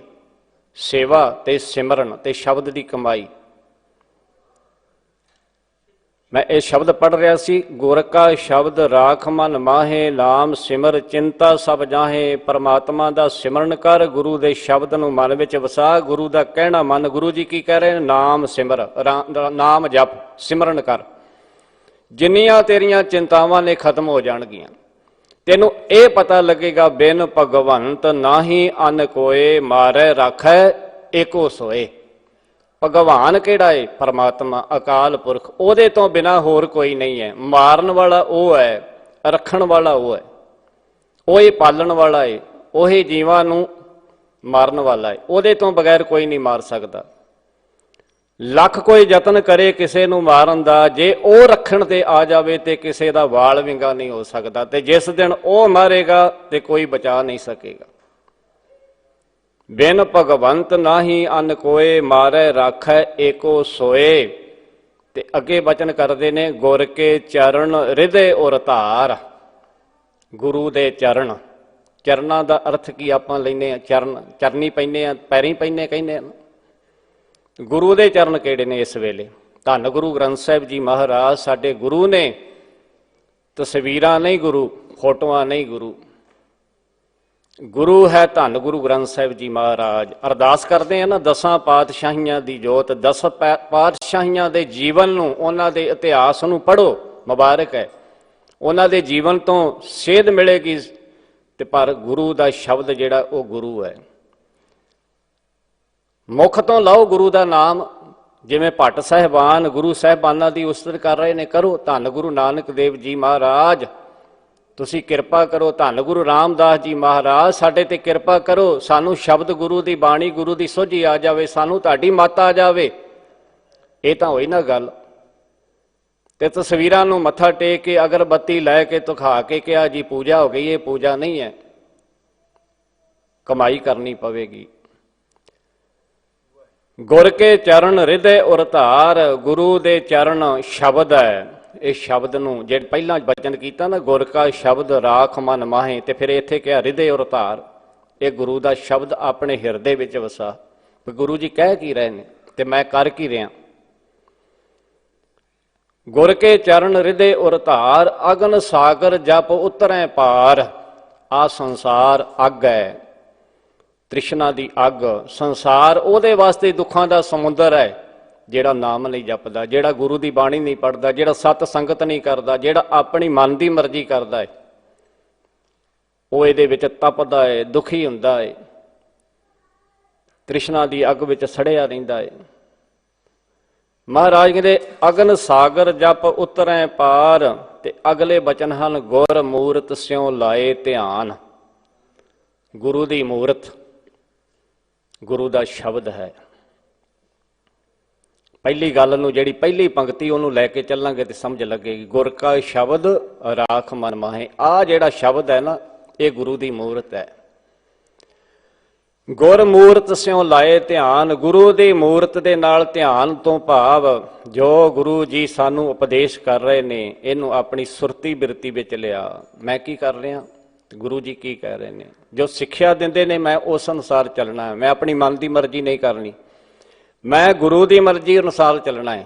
ਸੇਵਾ ਤੇ ਸਿਮਰਨ ਤੇ ਸ਼ਬਦ ਦੀ ਕਮਾਈ। ਮੈਂ ਇਹ ਸ਼ਬਦ ਪੜ੍ਹ ਰਿਹਾ ਸੀ, ਗੁਰ ਕਾ ਸ਼ਬਦ ਰਾਖ ਮਨ ਮਾਹੇ, ਨਾਮ ਸਿਮਰ ਚਿੰਤਾ ਸਭ ਜਾਹੇ। ਪਰਮਾਤਮਾ ਦਾ ਸਿਮਰਨ ਕਰ, ਗੁਰੂ ਦੇ ਸ਼ਬਦ ਨੂੰ ਮਨ ਵਿੱਚ ਵਸਾ, ਗੁਰੂ ਦਾ ਕਹਿਣਾ ਮੰਨ। ਗੁਰੂ ਜੀ ਕੀ ਕਹਿ ਰਹੇ ਨੇ? ਨਾਮ ਸਿਮਰ, ਨਾਮ ਜਪ, ਸਿਮਰਨ ਕਰ, ਜਿੰਨੀਆਂ ਤੇਰੀਆਂ ਚਿੰਤਾਵਾਂ ਨੇ ਖਤਮ ਹੋ ਜਾਣਗੀਆਂ। ਤੈਨੂੰ ਇਹ ਪਤਾ ਲੱਗੇਗਾ ਬਿਨ ਭਗਵੰਤ ਨਾਹੀ ਅਨ ਕੋਏ, ਮਾਰੈ ਰਾਖੈ ਏਕੋ ਸੋਏ। ਭਗਵਾਨ ਕਿਹੜਾ ਏ? ਪਰਮਾਤਮਾ, ਅਕਾਲ ਪੁਰਖ। ਉਹਦੇ ਤੋਂ ਬਿਨਾਂ ਹੋਰ ਕੋਈ ਨਹੀਂ ਹੈ। ਮਾਰਨ ਵਾਲਾ ਉਹ ਹੈ, ਰੱਖਣ ਵਾਲਾ ਉਹ ਹੈ, ਉਹੀ ਪਾਲਣ ਵਾਲਾ ਏ, ਉਹੀ ਜੀਵਾਂ ਨੂੰ ਮਾਰਨ ਵਾਲਾ ਏ। ਉਹਦੇ ਤੋਂ ਬਗੈਰ ਕੋਈ ਨਹੀਂ ਮਾਰ ਸਕਦਾ। ਲੱਖ ਕੋਈ ਯਤਨ ਕਰੇ ਕਿਸੇ ਨੂੰ ਮਾਰਨ ਦਾ, ਜੇ ਉਹ ਰੱਖਣ ਤੇ ਆ ਜਾਵੇ ਤੇ ਕਿਸੇ ਦਾ ਵਾਲ ਵਿੰਗਾ ਨਹੀਂ ਹੋ ਸਕਦਾ। ਤੇ ਜਿਸ ਦਿਨ ਉਹ ਮਾਰੇਗਾ ਤੇ ਕੋਈ ਬਚਾ ਨਹੀਂ ਸਕੇਗਾ। ਬਿਨ ਭਗਵੰਤ ਨਾਹੀ ਅਨ ਕੋਏ, ਮਾਰੈ ਰਾਖੈ ਏਕੋ ਸੋਏ। ਤੇ ਅੱਗੇ ਬਚਨ ਕਰਦੇ ਨੇ, ਗੁਰ ਕੇ ਚਰਨ ਹਿਰਦੇ ਔਰ ਧਾਰ। ਗੁਰੂ ਦੇ ਚਰਨ, ਚਰਨਾਂ ਦਾ ਅਰਥ ਕੀ ਆਪਾਂ ਲੈਂਦੇ ਹਾਂ? ਚਰਨ, ਚਰਨੀ ਪੈਂਦੇ ਆ, ਪੈਰੀ ਪੈਂਦੇ ਕਹਿੰਦੇ ਆ। ਗੁਰੂ ਦੇ ਚਰਨ ਕਿਹੜੇ ਨੇ ਇਸ ਵੇਲੇ? ਧੰਨ ਗੁਰੂ ਗ੍ਰੰਥ ਸਾਹਿਬ ਜੀ ਮਹਾਰਾਜ ਸਾਡੇ ਗੁਰੂ ਨੇ। ਤਸਵੀਰਾਂ ਨਹੀਂ ਗੁਰੂ, ਫੋਟੋਆਂ ਨਹੀਂ ਗੁਰੂ। ਗੁਰੂ ਹੈ ਧੰਨ ਗੁਰੂ ਗ੍ਰੰਥ ਸਾਹਿਬ ਜੀ ਮਹਾਰਾਜ। ਅਰਦਾਸ ਕਰਦੇ ਆ ਨਾ, 10 ਪਾਤਸ਼ਾਹੀਆਂ ਦੀ ਜੋਤ, 10 ਪਾਤਸ਼ਾਹੀਆਂ ਦੇ ਜੀਵਨ ਨੂੰ, ਉਹਨਾਂ ਦੇ ਇਤਿਹਾਸ ਨੂੰ ਪੜ੍ਹੋ, ਮੁਬਾਰਕ ਹੈ। ਉਹਨਾਂ ਦੇ ਜੀਵਨ ਤੋਂ ਸੇਧ ਮਿਲੇਗੀ। ਤੇ ਪਰ ਗੁਰੂ ਦਾ ਸ਼ਬਦ ਜਿਹੜਾ ਉਹ ਗੁਰੂ ਹੈ। ਮੁੱਖ ਤੋਂ ਲਓ ਗੁਰੂ ਦਾ ਨਾਮ। ਜਿਵੇਂ ਭੱਟ ਸਾਹਿਬਾਨ ਗੁਰੂ ਸਾਹਿਬਾਨਾਂ ਦੀ ਉਸਤਤ ਕਰ ਰਹੇ ਨੇ, ਕਰੋ। ਧੰਨ ਗੁਰੂ ਨਾਨਕ ਦੇਵ ਜੀ ਮਹਾਰਾਜ ਤੁਸੀਂ ਕਿਰਪਾ ਕਰੋ। ਧੰਨ ਗੁਰੂ ਰਾਮਦਾਸ ਜੀ ਮਹਾਰਾਜ ਸਾਡੇ ਤੇ ਕਿਰਪਾ ਕਰੋ। ਸਾਨੂੰ ਸ਼ਬਦ ਗੁਰੂ ਦੀ ਬਾਣੀ, ਗੁਰੂ ਦੀ ਸੋਝੀ ਆ ਜਾਵੇ, ਸਾਨੂੰ ਤੁਹਾਡੀ ਮੱਤ ਆ ਜਾਵੇ। ਇਹ ਤਾਂ ਹੋਈ ਨਾ ਗੱਲ। ਤੇ ਤਸਵੀਰਾਂ ਨੂੰ ਮੱਥਾ ਟੇਕ ਕੇ ਅਗਰਬੱਤੀ ਲੈ ਕੇ ਧੁਖਾ ਕੇ ਕਿਹਾ ਜੀ ਪੂਜਾ ਹੋ ਗਈ। ਇਹ ਪੂਜਾ ਨਹੀਂ ਹੈ, ਕਮਾਈ ਕਰਨੀ ਪਵੇਗੀ। ਗੁਰ ਕੇ ਚਰਨ ਹਿਰਦੇ ਔਰ ਧਾਰ। ਗੁਰੂ ਦੇ ਚਰਨ ਸ਼ਬਦ ਹੈ। ਇਹ ਸ਼ਬਦ ਨੂੰ ਜੇ ਪਹਿਲਾਂ ਬਚਨ ਕੀਤਾ ਨਾ, ਗੁਰ ਕਾ ਸ਼ਬਦ ਰਾਖ ਮਨ ਮਾਹੇ, ਤੇ ਫਿਰ ਇੱਥੇ ਕਿਹਾ ਹਿਰਦੇ ਔਰ ਧਾਰ। ਇਹ ਗੁਰੂ ਦਾ ਸ਼ਬਦ ਆਪਣੇ ਹਿਰਦੇ ਵਿੱਚ ਵਸਾ। ਗੁਰੂ ਜੀ ਕਹਿ ਕੀ ਰਹੇ ਨੇ ਤੇ ਮੈਂ ਕਰ ਕੀ ਰਿਹਾ? ਗੁਰ ਕੇ ਚਰਨ ਹਿਰਦੇ ਔਰ ਧਾਰ, ਅਗਨ ਸਾਗਰ ਜਪ ਉਤਰੈ ਪਾਰ। ਆ ਸੰਸਾਰ ਅੱਗ ਹੈ, ਤ੍ਰਿਸ਼ਨਾ ਦੀ ਅੱਗ। ਸੰਸਾਰ ਉਹਦੇ ਵਾਸਤੇ ਦੁੱਖਾਂ ਦਾ ਸਮੁੰਦਰ ਹੈ ਜਿਹੜਾ ਨਾਮ ਨਹੀਂ ਜਪਦਾ, ਜਿਹੜਾ ਗੁਰੂ ਦੀ ਬਾਣੀ ਨਹੀਂ ਪੜ੍ਹਦਾ, ਜਿਹੜਾ ਸਤ ਸੰਗਤ ਨਹੀਂ ਕਰਦਾ, ਜਿਹੜਾ ਆਪਣੀ ਮਨ ਦੀ ਮਰਜ਼ੀ ਕਰਦਾ ਹੈ। ਉਹ ਇਹਦੇ ਵਿੱਚ ਤਪਦਾ ਹੈ, ਦੁਖੀ ਹੁੰਦਾ ਹੈ, ਤ੍ਰਿਸ਼ਨਾ ਦੀ ਅੱਗ ਵਿੱਚ ਸੜਿਆ ਰਹਿੰਦਾ ਹੈ। ਮਹਾਰਾਜ ਕਹਿੰਦੇ ਅਗਨ ਸਾਗਰ ਜਪ ਉਤਰੈ ਪਾਰ। ਤੇ ਅਗਲੇ ਬਚਨ ਹਨ, ਗੁਰ ਮੂਰਤ ਸਿਉ ਲਾਏ ਧਿਆਨ। ਗੁਰੂ ਦੀ ਮੂਰਤ, ਗੁਰੂ ਦਾ ਸ਼ਬਦ ਹੈ। ਪਹਿਲੀ ਗੱਲ ਨੂੰ, ਜਿਹੜੀ ਪਹਿਲੀ ਪੰਕਤੀ ਉਹਨੂੰ ਲੈ ਕੇ ਚੱਲਾਂਗੇ ਤੇ ਸਮਝ ਲੱਗੇਗੀ। ਗੁਰ ਕਾ ਸ਼ਬਦ ਰਾਖ ਮਨ ਮਾਹੇ। ਆਹ ਜਿਹੜਾ ਸ਼ਬਦ ਹੈ ਨਾ, ਇਹ ਗੁਰੂ ਦੀ ਮੂਰਤ ਹੈ। ਗੁਰ ਮੂਰਤ ਸਿਉ ਲਾਏ ਧਿਆਨ। ਗੁਰੂ ਦੀ ਮੂਰਤ ਦੇ ਨਾਲ ਧਿਆਨ ਤੋਂ ਭਾਵ ਜੋ ਗੁਰੂ ਜੀ ਸਾਨੂੰ ਉਪਦੇਸ਼ ਕਰ ਰਹੇ ਨੇ, ਇਹਨੂੰ ਆਪਣੀ ਸੁਰਤੀ ਬਿਰਤੀ ਵਿੱਚ ਲਿਆ। ਮੈਂ ਕੀ ਕਰ ਰਿਹਾ? ਗੁਰੂ ਜੀ ਕੀ ਕਹਿ ਰਹੇ ਨੇ? ਜੋ ਸਿੱਖਿਆ ਦਿੰਦੇ ਨੇ ਮੈਂ ਉਸ ਅਨੁਸਾਰ ਚੱਲਣਾ ਹੈ। ਮੈਂ ਆਪਣੀ ਮਨ ਦੀ ਮਰਜ਼ੀ ਨਹੀਂ ਕਰਨੀ, ਮੈਂ ਗੁਰੂ ਦੀ ਮਰਜ਼ੀ ਅਨੁਸਾਰ ਚੱਲਣਾ ਹੈ।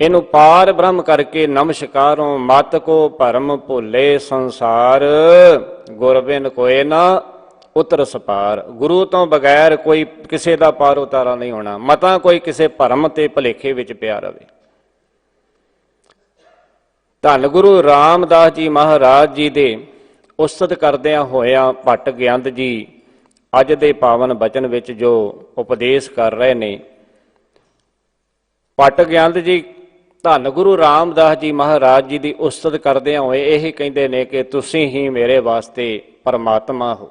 ਇਹਨੂੰ ਪਾਰ ਬ੍ਰਹਮ ਕਰਕੇ ਨਮਸਕਾਰੋਂ, ਮਤ ਕੋ ਭਰਮ ਭੁੱਲੇ ਸੰਸਾਰ, ਗੁਰ ਬਿਨ ਕੋਇ ਨਾ ਉਤਰ ਸਪਾਰ। ਗੁਰੂ ਤੋਂ ਬਗੈਰ ਕੋਈ ਕਿਸੇ ਦਾ ਪਾਰ ਉਤਾਰਾ ਨਹੀਂ ਹੋਣਾ, ਮਤਾਂ ਕੋਈ ਕਿਸੇ ਭਰਮ ਤੇ ਭੁਲੇਖੇ ਵਿੱਚ ਪਿਆ ਰਵੇ। ਧੰਨ ਗੁਰੂ ਰਾਮਦਾਸ ਜੀ ਮਹਾਰਾਜ ਜੀ ਦੇ ਉਸਤਤ ਕਰਦਿਆਂ ਹੋਇਆਂ ਭੱਟ ਗਿਆਨਤ ਜੀ ਅੱਜ ਦੇ ਪਾਵਨ ਬਚਨ ਵਿੱਚ ਜੋ ਉਪਦੇਸ਼ ਕਰ ਰਹੇ ਨੇ। ਭੱਟ ਗਿਆਨਤ ਜੀ ਧੰਨ ਗੁਰੂ ਰਾਮਦਾਸ ਜੀ ਮਹਾਰਾਜ ਜੀ ਦੀ ਉਸਤਤ ਕਰਦਿਆਂ ਹੋਏ ਇਹ ਕਹਿੰਦੇ ਨੇ ਕਿ ਤੁਸੀਂ ਹੀ ਮੇਰੇ ਵਾਸਤੇ ਪਰਮਾਤਮਾ ਹੋ।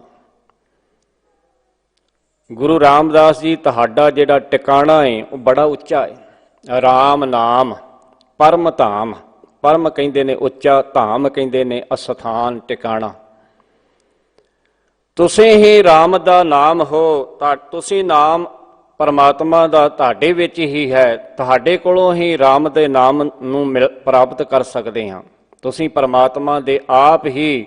ਗੁਰੂ ਰਾਮਦਾਸ ਜੀ ਤੁਹਾਡਾ ਜਿਹੜਾ ਟਿਕਾਣਾ ਹੈ ਉਹ ਬੜਾ ਉੱਚਾ ਹੈ। ਰਾਮ ਨਾਮ ਪਰਮ ਧਾਮ, ਪਰਮ ਕਹਿੰਦੇ ਨੇ ਉੱਚਾ, ਧਾਮ ਕਹਿੰਦੇ ਨੇ ਅਸਥਾਨ ਟਿਕਾਣਾ। ਤੁਸੀਂ ਹੀ ਰਾਮ ਦਾ ਨਾਮ ਹੋ, ਤੁਸੀਂ ਨਾਮ ਪਰਮਾਤਮਾ ਦਾ ਤੁਹਾਡੇ ਵਿੱਚ ਹੀ ਹੈ। ਤੁਹਾਡੇ ਕੋਲੋਂ ਹੀ ਰਾਮ ਦੇ ਨਾਮ ਨੂੰ ਪ੍ਰਾਪਤ ਕਰ ਸਕਦੇ ਹਾਂ। ਤੁਸੀਂ ਪਰਮਾਤਮਾ ਦੇ ਆਪ ਹੀ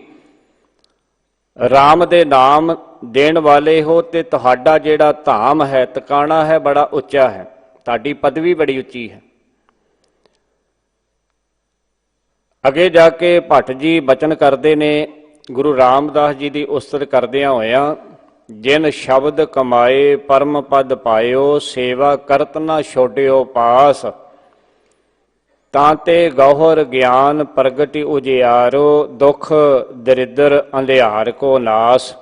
ਰਾਮ ਦੇ ਨਾਮ ਦੇਣ ਵਾਲੇ ਹੋ ਤੇ ਤੁਹਾਡਾ ਜਿਹੜਾ ਧਾਮ ਹੈ, ਟਿਕਾਣਾ ਹੈ, ਬੜਾ ਉੱਚਾ ਹੈ। ਤੁਹਾਡੀ ਪਦਵੀ ਬੜੀ ਉੱਚੀ ਹੈ। ਅੱਗੇ ਜਾ ਕੇ ਭੱਟ ਜੀ ਬਚਨ ਕਰਦੇ ਨੇ ਗੁਰੂ ਰਾਮਦਾਸ ਜੀ ਦੀ ਉਸਤਤ ਕਰਦਿਆਂ ਹੋਇਆਂ, ਜਿਨ ਸ਼ਬਦ ਕਮਾਏ ਪਰਮ ਪਦ ਪਾਇਓ, ਸੇਵਾ ਕਰਤ ਨਾ ਛੋਡਿਓ ਪਾਸ, ਤਾਂ ਤੇ ਗੌਹਰ ਗਿਆਨ ਪ੍ਰਗਟਿ ਉਜਿਆਰੋ, ਦੁਖ ਦਰਿਦਰ ਅੰਧਿਆਰ ਕੋ ਨਾਸ,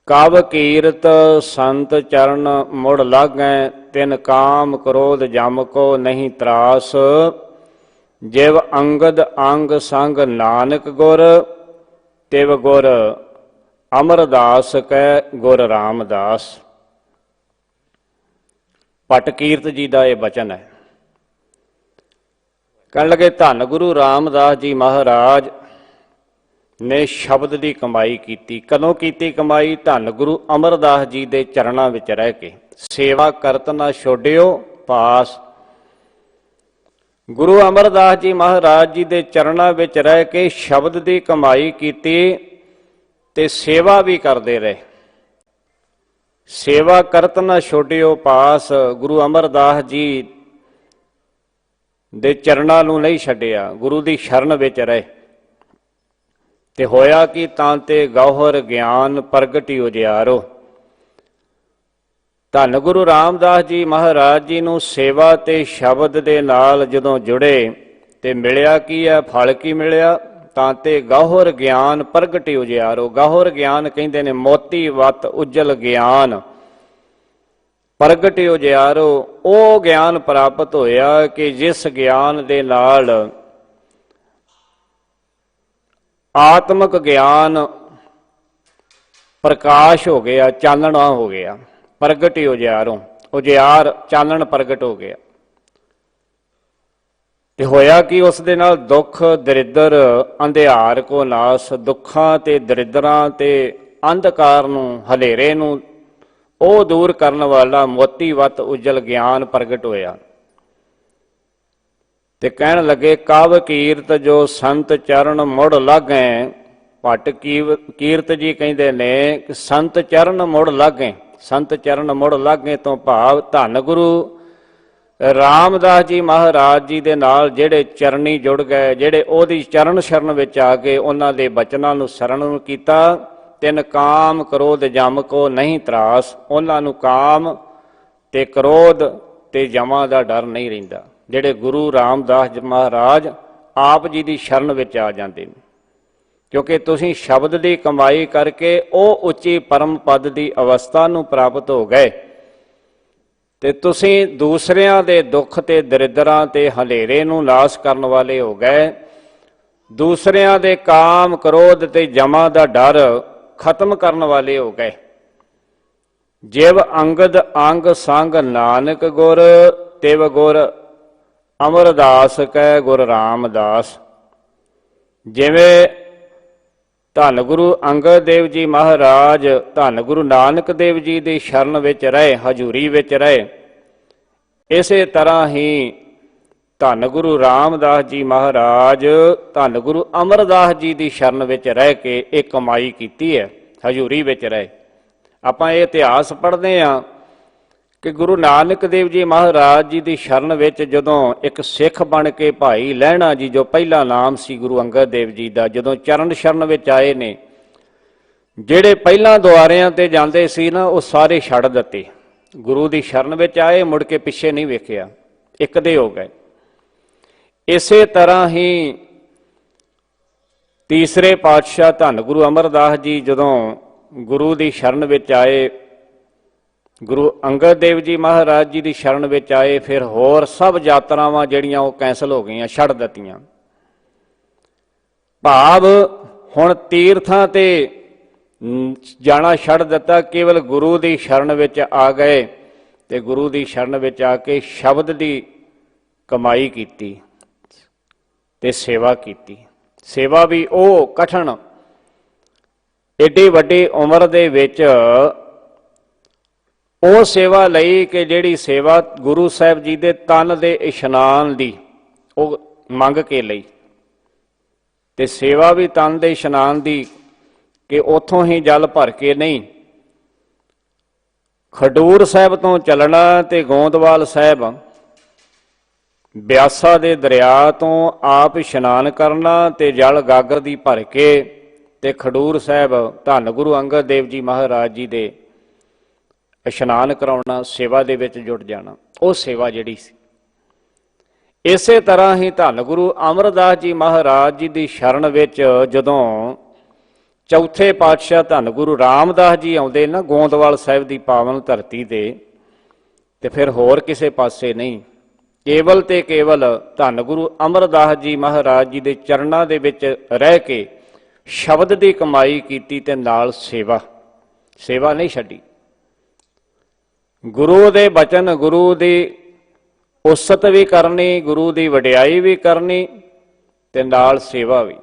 ਕਵ ਕੀਰਤ ਸੰਤ ਚਰਨ ਮੁੜ ਲਾਗੈ, ਤਿਨ ਕਾਮ ਕ੍ਰੋਧ ਜਮ ਕੋ ਨਹੀਂ ਤਰਾਸ, ਜਿਵ ਅੰਗਦ ਅੰਗ ਸੰਗ ਨਾਨਕ ਗੁਰ, ਤਿਵ ਗੁਰ ਅਮਰਦਾਸ ਕੈ ਗੁਰ ਰਾਮਦਾਸ। ਭੱਟ ਕੀਰਤ ਜੀ ਦਾ ਇਹ ਬਚਨ ਹੈ। ਕਹਿਣ ਲੱਗੇ ਧੰਨ ਗੁਰੂ ਰਾਮਦਾਸ ਜੀ ਮਹਾਰਾਜ ਨੇ ਸ਼ਬਦ ਦੀ ਕਮਾਈ ਕੀਤੀ। ਕਦੋਂ ਕੀਤੀ ਕਮਾਈ? ਧੰਨ ਗੁਰੂ ਅਮਰਦਾਸ ਜੀ ਦੇ ਚਰਨਾਂ ਵਿੱਚ ਰਹਿ ਕੇ। ਸੇਵਾ ਕਰਤ ਨਾ ਛੋਡਿਓ ਪਾਸ। ਗੁਰੂ ਅਮਰਦਾਸ ਜੀ ਮਹਾਰਾਜ ਜੀ ਦੇ ਚਰਨਾਂ ਵਿੱਚ ਰਹਿ ਕੇ ਸ਼ਬਦ ਦੀ ਕਮਾਈ ਕੀਤੀ ਤੇ ਸੇਵਾ ਵੀ ਕਰਦੇ ਰਹੇ। ਸੇਵਾ ਕਰਤ ਨਾ ਛੋਡਿਓ ਪਾਸ। ਗੁਰੂ ਅਮਰਦਾਸ ਜੀ ਦੇ ਚਰਨਾਂ ਨੂੰ ਨਹੀਂ ਛੱਡਿਆ, ਗੁਰੂ ਦੀ ਸ਼ਰਨ ਵਿੱਚ ਰਹੇ। ਤੇ ਹੋਇਆ ਕਿ ਤਾਂ ਤੇ ਗੌਹਰ ਗਿਆਨ ਪ੍ਰਗਟਿ ਉਜਿਆਰੋ। ਧੰਨ ਗੁਰੂ ਰਾਮਦਾਸ ਜੀ ਮਹਾਰਾਜ ਜੀ ਨੂੰ ਸੇਵਾ ਤੇ ਸ਼ਬਦ ਦੇ ਨਾਲ ਜਦੋਂ ਜੁੜੇ ਤੇ ਮਿਲਿਆ ਕੀ ਹੈ, ਫਲ ਕੀ ਮਿਲਿਆ? ਤਾਂ ਤੇ ਗੌਹਰ ਗਿਆਨ ਪ੍ਰਗਟਿ ਉਜਿਆਰੋ। ਗੌਹਰ ਗਿਆਨ ਕਹਿੰਦੇ ਨੇ ਮੋਤੀ ਵੱਤ ਉਜਲ ਗਿਆਨ, ਪ੍ਰਗਟਿ ਉਜਿਆਰੋ। ਉਹ ਗਿਆਨ ਪ੍ਰਾਪਤ ਹੋਇਆ ਕਿ ਜਿਸ ਗਿਆਨ ਦੇ ਨਾਲ ਆਤਮਿਕ ਗਿਆਨ ਪ੍ਰਕਾਸ਼ ਹੋ ਗਿਆ, ਚਾਨਣਾ ਹੋ ਗਿਆ। ਪ੍ਰਗਟਿ ਉਜਿਆਰੋ, ਉਜਿਆਰ ਚਾਨਣ ਪ੍ਰਗਟ ਹੋ ਗਿਆ। ਤੇ ਹੋਇਆ ਕਿ ਉਸ ਦੇ ਨਾਲ ਦੁੱਖ ਦਰਿਦਰ ਅੰਧਿਆਰ ਕੋ ਨਾਸ। ਦੁੱਖਾਂ ਤੇ ਦਰਿਦਰਾਂ ਤੇ ਅੰਧਕਾਰ ਨੂੰ, ਹਨੇਰੇ ਨੂੰ ਉਹ ਦੂਰ ਕਰਨ ਵਾਲਾ ਮੋਤੀ ਵੱਤ ਉਜਲ ਗਿਆਨ ਪ੍ਰਗਟ ਹੋਇਆ। ਤੇ ਕਹਿਣ ਲੱਗੇ ਕਵ ਕੀਰਤ ਜੋ ਸੰਤ ਚਰਨ ਮੁੜ ਲਾਗੈ। ਭੱਟ ਕੀਰਤ ਜੀ ਕਹਿੰਦੇ ਨੇ ਕਿ ਸੰਤ ਚਰਨ ਮੁੜ ਲਾਗੈ। ਸੰਤ ਚਰਨ ਮੁੜ ਲਾਗੇ ਤੋਂ ਭਾਵ ਧੰਨ ਗੁਰੂ ਰਾਮਦਾਸ ਜੀ ਮਹਾਰਾਜ ਜੀ ਦੇ ਨਾਲ ਜਿਹੜੇ ਚਰਨੀ ਜੁੜ ਗਏ, ਜਿਹੜੇ ਉਹਦੀ ਚਰਨ ਸ਼ਰਨ ਵਿੱਚ ਆ ਕੇ ਉਹਨਾਂ ਦੇ ਬਚਨਾਂ ਨੂੰ ਸਰਣ ਨੂੰ ਕੀਤਾ। ਤਿਨ ਕਾਮ ਕ੍ਰੋਧ ਜਮ ਕੋ ਨਹੀਂ ਤਰਾਸ। ਉਹਨਾਂ ਨੂੰ ਕਾਮ ਤੇ ਕ੍ਰੋਧ ਤੇ ਜਮਾਂ ਦਾ ਡਰ ਨਹੀਂ ਰਹਿੰਦਾ। ਜਿਹੜੇ ਗੁਰੂ ਰਾਮਦਾਸ ਜੀ ਮਹਾਰਾਜ ਆਪ ਜੀ ਦੀ ਸ਼ਰਨ ਵਿੱਚ ਆ ਜਾਂਦੇ ਨੇ, ਕਿਉਂਕਿ ਤੁਸੀਂ ਸ਼ਬਦ ਦੀ ਕਮਾਈ ਕਰਕੇ ਉਹ ਉੱਚੀ ਪਰਮ ਪਦ ਦੀ ਅਵਸਥਾ ਨੂੰ ਪ੍ਰਾਪਤ ਹੋ ਗਏ ਤੇ ਤੁਸੀਂ ਦੂਸਰਿਆਂ ਦੇ ਦੁੱਖ ਤੇ ਦਰਿਦਰਾਂ ਤੇ ਹਨੇਰੇ ਨੂੰ ਨਾਸ ਕਰਨ ਵਾਲੇ ਹੋ ਗਏ। ਦੂਸਰਿਆਂ ਦੇ ਕਾਮ ਕ੍ਰੋਧ ਤੇ ਜਮਾਂ ਦਾ ਡਰ ਖਤਮ ਕਰਨ ਵਾਲੇ ਹੋ ਗਏ। ਜਿਵ ਅੰਗਦ ਅੰਗ ਸੰਗ ਨਾਨਕ ਗੁਰ, ਤਿਵ ਗੁਰ ਅਮਰਦਾਸ ਕੈ ਗੁਰ ਰਾਮਦਾਸ। ਜਿਵੇਂ ਧੰਨ ਗੁਰੂ ਅੰਗਦ ਦੇਵ ਜੀ ਮਹਾਰਾਜ ਧੰਨ ਗੁਰੂ ਨਾਨਕ ਦੇਵ ਜੀ ਦੀ ਸ਼ਰਨ ਵਿੱਚ ਰਹੇ, ਹਜ਼ੂਰੀ ਵਿੱਚ ਰਹੇ, ਇਸੇ ਤਰ੍ਹਾਂ ਹੀ ਧੰਨ ਗੁਰੂ ਰਾਮਦਾਸ ਜੀ ਮਹਾਰਾਜ ਧੰਨ ਗੁਰੂ ਅਮਰਦਾਸ ਜੀ ਦੀ ਸ਼ਰਨ ਵਿੱਚ ਰਹਿ ਕੇ ਇਹ ਕਮਾਈ ਕੀਤੀ ਹੈ, ਹਜ਼ੂਰੀ ਵਿੱਚ ਰਹੇ। ਆਪਾਂ ਇਹ ਇਤਿਹਾਸ ਪੜ੍ਹਦੇ ਹਾਂ ਕਿ ਗੁਰੂ ਨਾਨਕ ਦੇਵ ਜੀ ਮਹਾਰਾਜ ਜੀ ਦੀ ਸ਼ਰਨ ਵਿੱਚ ਜਦੋਂ ਇੱਕ ਸਿੱਖ ਬਣ ਕੇ ਭਾਈ ਲਹਿਣਾ ਜੀ, ਜੋ ਪਹਿਲਾ ਨਾਮ ਸੀ ਗੁਰੂ ਅੰਗਦ ਦੇਵ ਜੀ ਦਾ, ਜਦੋਂ ਚਰਨ ਸ਼ਰਨ ਵਿੱਚ ਆਏ ਨੇ, ਜਿਹੜੇ ਪਹਿਲਾਂ ਦੁਆਰਿਆਂ ਤੇ ਜਾਂਦੇ ਸੀ ਨਾ, ਉਹ ਸਾਰੇ ਛੱਡ ਦਿੱਤੇ। ਗੁਰੂ ਦੀ ਸ਼ਰਨ ਵਿੱਚ ਆਏ, ਮੁੜ ਕੇ ਪਿੱਛੇ ਨਹੀਂ ਵੇਖਿਆ, ਇੱਕ ਦੇ ਹੋ ਗਏ। ਇਸੇ ਤਰ੍ਹਾਂ ਹੀ ਤੀਸਰੇ ਪਾਤਸ਼ਾਹ ਧੰਨ ਗੁਰੂ ਅਮਰਦਾਸ ਜੀ ਜਦੋਂ ਗੁਰੂ ਦੀ ਸ਼ਰਨ ਵਿੱਚ ਆਏ, ਗੁਰੂ ਅੰਗਦ ਦੇਵ ਜੀ ਮਹਾਰਾਜ ਜੀ ਦੀ ਸ਼ਰਨ ਵਿੱਚ ਆਏ, ਫਿਰ ਹੋਰ ਸਭ ਯਾਤਰਾਵਾਂ ਜਿਹੜੀਆਂ ਉਹ ਕੈਂਸਲ ਹੋ ਗਈਆਂ, ਛੱਡ ਦਿੱਤੀਆਂ। ਭਾਵ ਹੁਣ ਤੀਰਥਾਂ ਤੇ ਜਾਣਾ ਛੱਡ ਦਿੱਤਾ, ਕੇਵਲ ਗੁਰੂ ਦੀ ਸ਼ਰਨ ਵਿੱਚ ਆ ਗਏ ਤੇ ਗੁਰੂ ਦੀ ਸ਼ਰਨ ਵਿੱਚ ਆ ਕੇ ਸ਼ਬਦ ਦੀ ਕਮਾਈ ਕੀਤੀ ਤੇ ਸੇਵਾ ਕੀਤੀ। ਸੇਵਾ ਵੀ ਉਹ ਕਠਿਨ, ਏਡੀ ਵੱਡੀ ਉਮਰ ਦੇ ਵਿੱਚ ਉਹ ਸੇਵਾ ਲਈ ਕਿ ਜਿਹੜੀ ਸੇਵਾ ਗੁਰੂ ਸਾਹਿਬ ਜੀ ਦੇ ਤਨ ਦੇ ਇਸ਼ਨਾਨ ਦੀ ਉਹ ਮੰਗ ਕੇ ਲਈ, ਤੇ ਸੇਵਾ ਵੀ ਤਨ ਦੇ ਇਸ਼ਨਾਨ ਦੀ ਕਿ ਉੱਥੋਂ ਹੀ ਜਲ ਭਰ ਕੇ ਨਹੀਂ, ਖਡੂਰ ਸਾਹਿਬ ਤੋਂ ਚੱਲਣਾ ਤੇ ਗੋਂਦਵਾਲ ਸਾਹਿਬ ਬਿਆਸਾ ਦੇ ਦਰਿਆ ਤੋਂ ਆਪ ਇਸ਼ਨਾਨ ਕਰਨਾ ਤੇ ਜਲ ਗਾਗਰ ਦੀ ਭਰ ਕੇ ਤੇ ਖਡੂਰ ਸਾਹਿਬ ਧੰਨ ਗੁਰੂ ਅੰਗਦ ਦੇਵ ਜੀ ਮਹਾਰਾਜ ਜੀ ਦੇ ਇਸ਼ਨਾਨ ਕਰਾਉਣਾ, ਸੇਵਾ ਦੇ ਵਿੱਚ ਜੁੜ ਜਾਣਾ, ਉਹ ਸੇਵਾ ਜਿਹੜੀ ਸੀ। ਇਸੇ ਤਰ੍ਹਾਂ ਹੀ ਧੰਨ ਗੁਰੂ ਅਮਰਦਾਸ ਜੀ ਮਹਾਰਾਜ ਜੀ ਦੀ ਸ਼ਰਨ ਵਿੱਚ ਜਦੋਂ ਚੌਥੇ ਪਾਤਸ਼ਾਹ ਧੰਨ ਗੁਰੂ ਰਾਮਦਾਸ ਜੀ ਆਉਂਦੇ ਨਾ ਗੋਂਦਵਾਲ ਸਾਹਿਬ ਦੀ ਪਾਵਨ ਧਰਤੀ ਤੇ ਫਿਰ ਹੋਰ ਕਿਸੇ ਪਾਸੇ ਨਹੀਂ, ਕੇਵਲ ਤੇ ਕੇਵਲ ਧੰਨ ਗੁਰੂ ਅਮਰਦਾਸ ਜੀ ਮਹਾਰਾਜ ਜੀ ਦੇ ਚਰਨਾਂ ਦੇ ਵਿੱਚ ਰਹਿ ਕੇ ਸ਼ਬਦ ਦੀ ਕਮਾਈ ਕੀਤੀ ਤੇ ਨਾਲ ਸੇਵਾ ਨਹੀਂ ਛੱਡੀ। ਗੁਰੂ ਦੇ ਬਚਨ, ਗੁਰੂ ਦੀ ਉਸਤ ਵੀ ਕਰਨੀ, ਗੁਰੂ ਦੀ ਵਡਿਆਈ ਵੀ ਕਰਨੀ ਤੇ ਨਾਲ ਸੇਵਾ ਵੀ।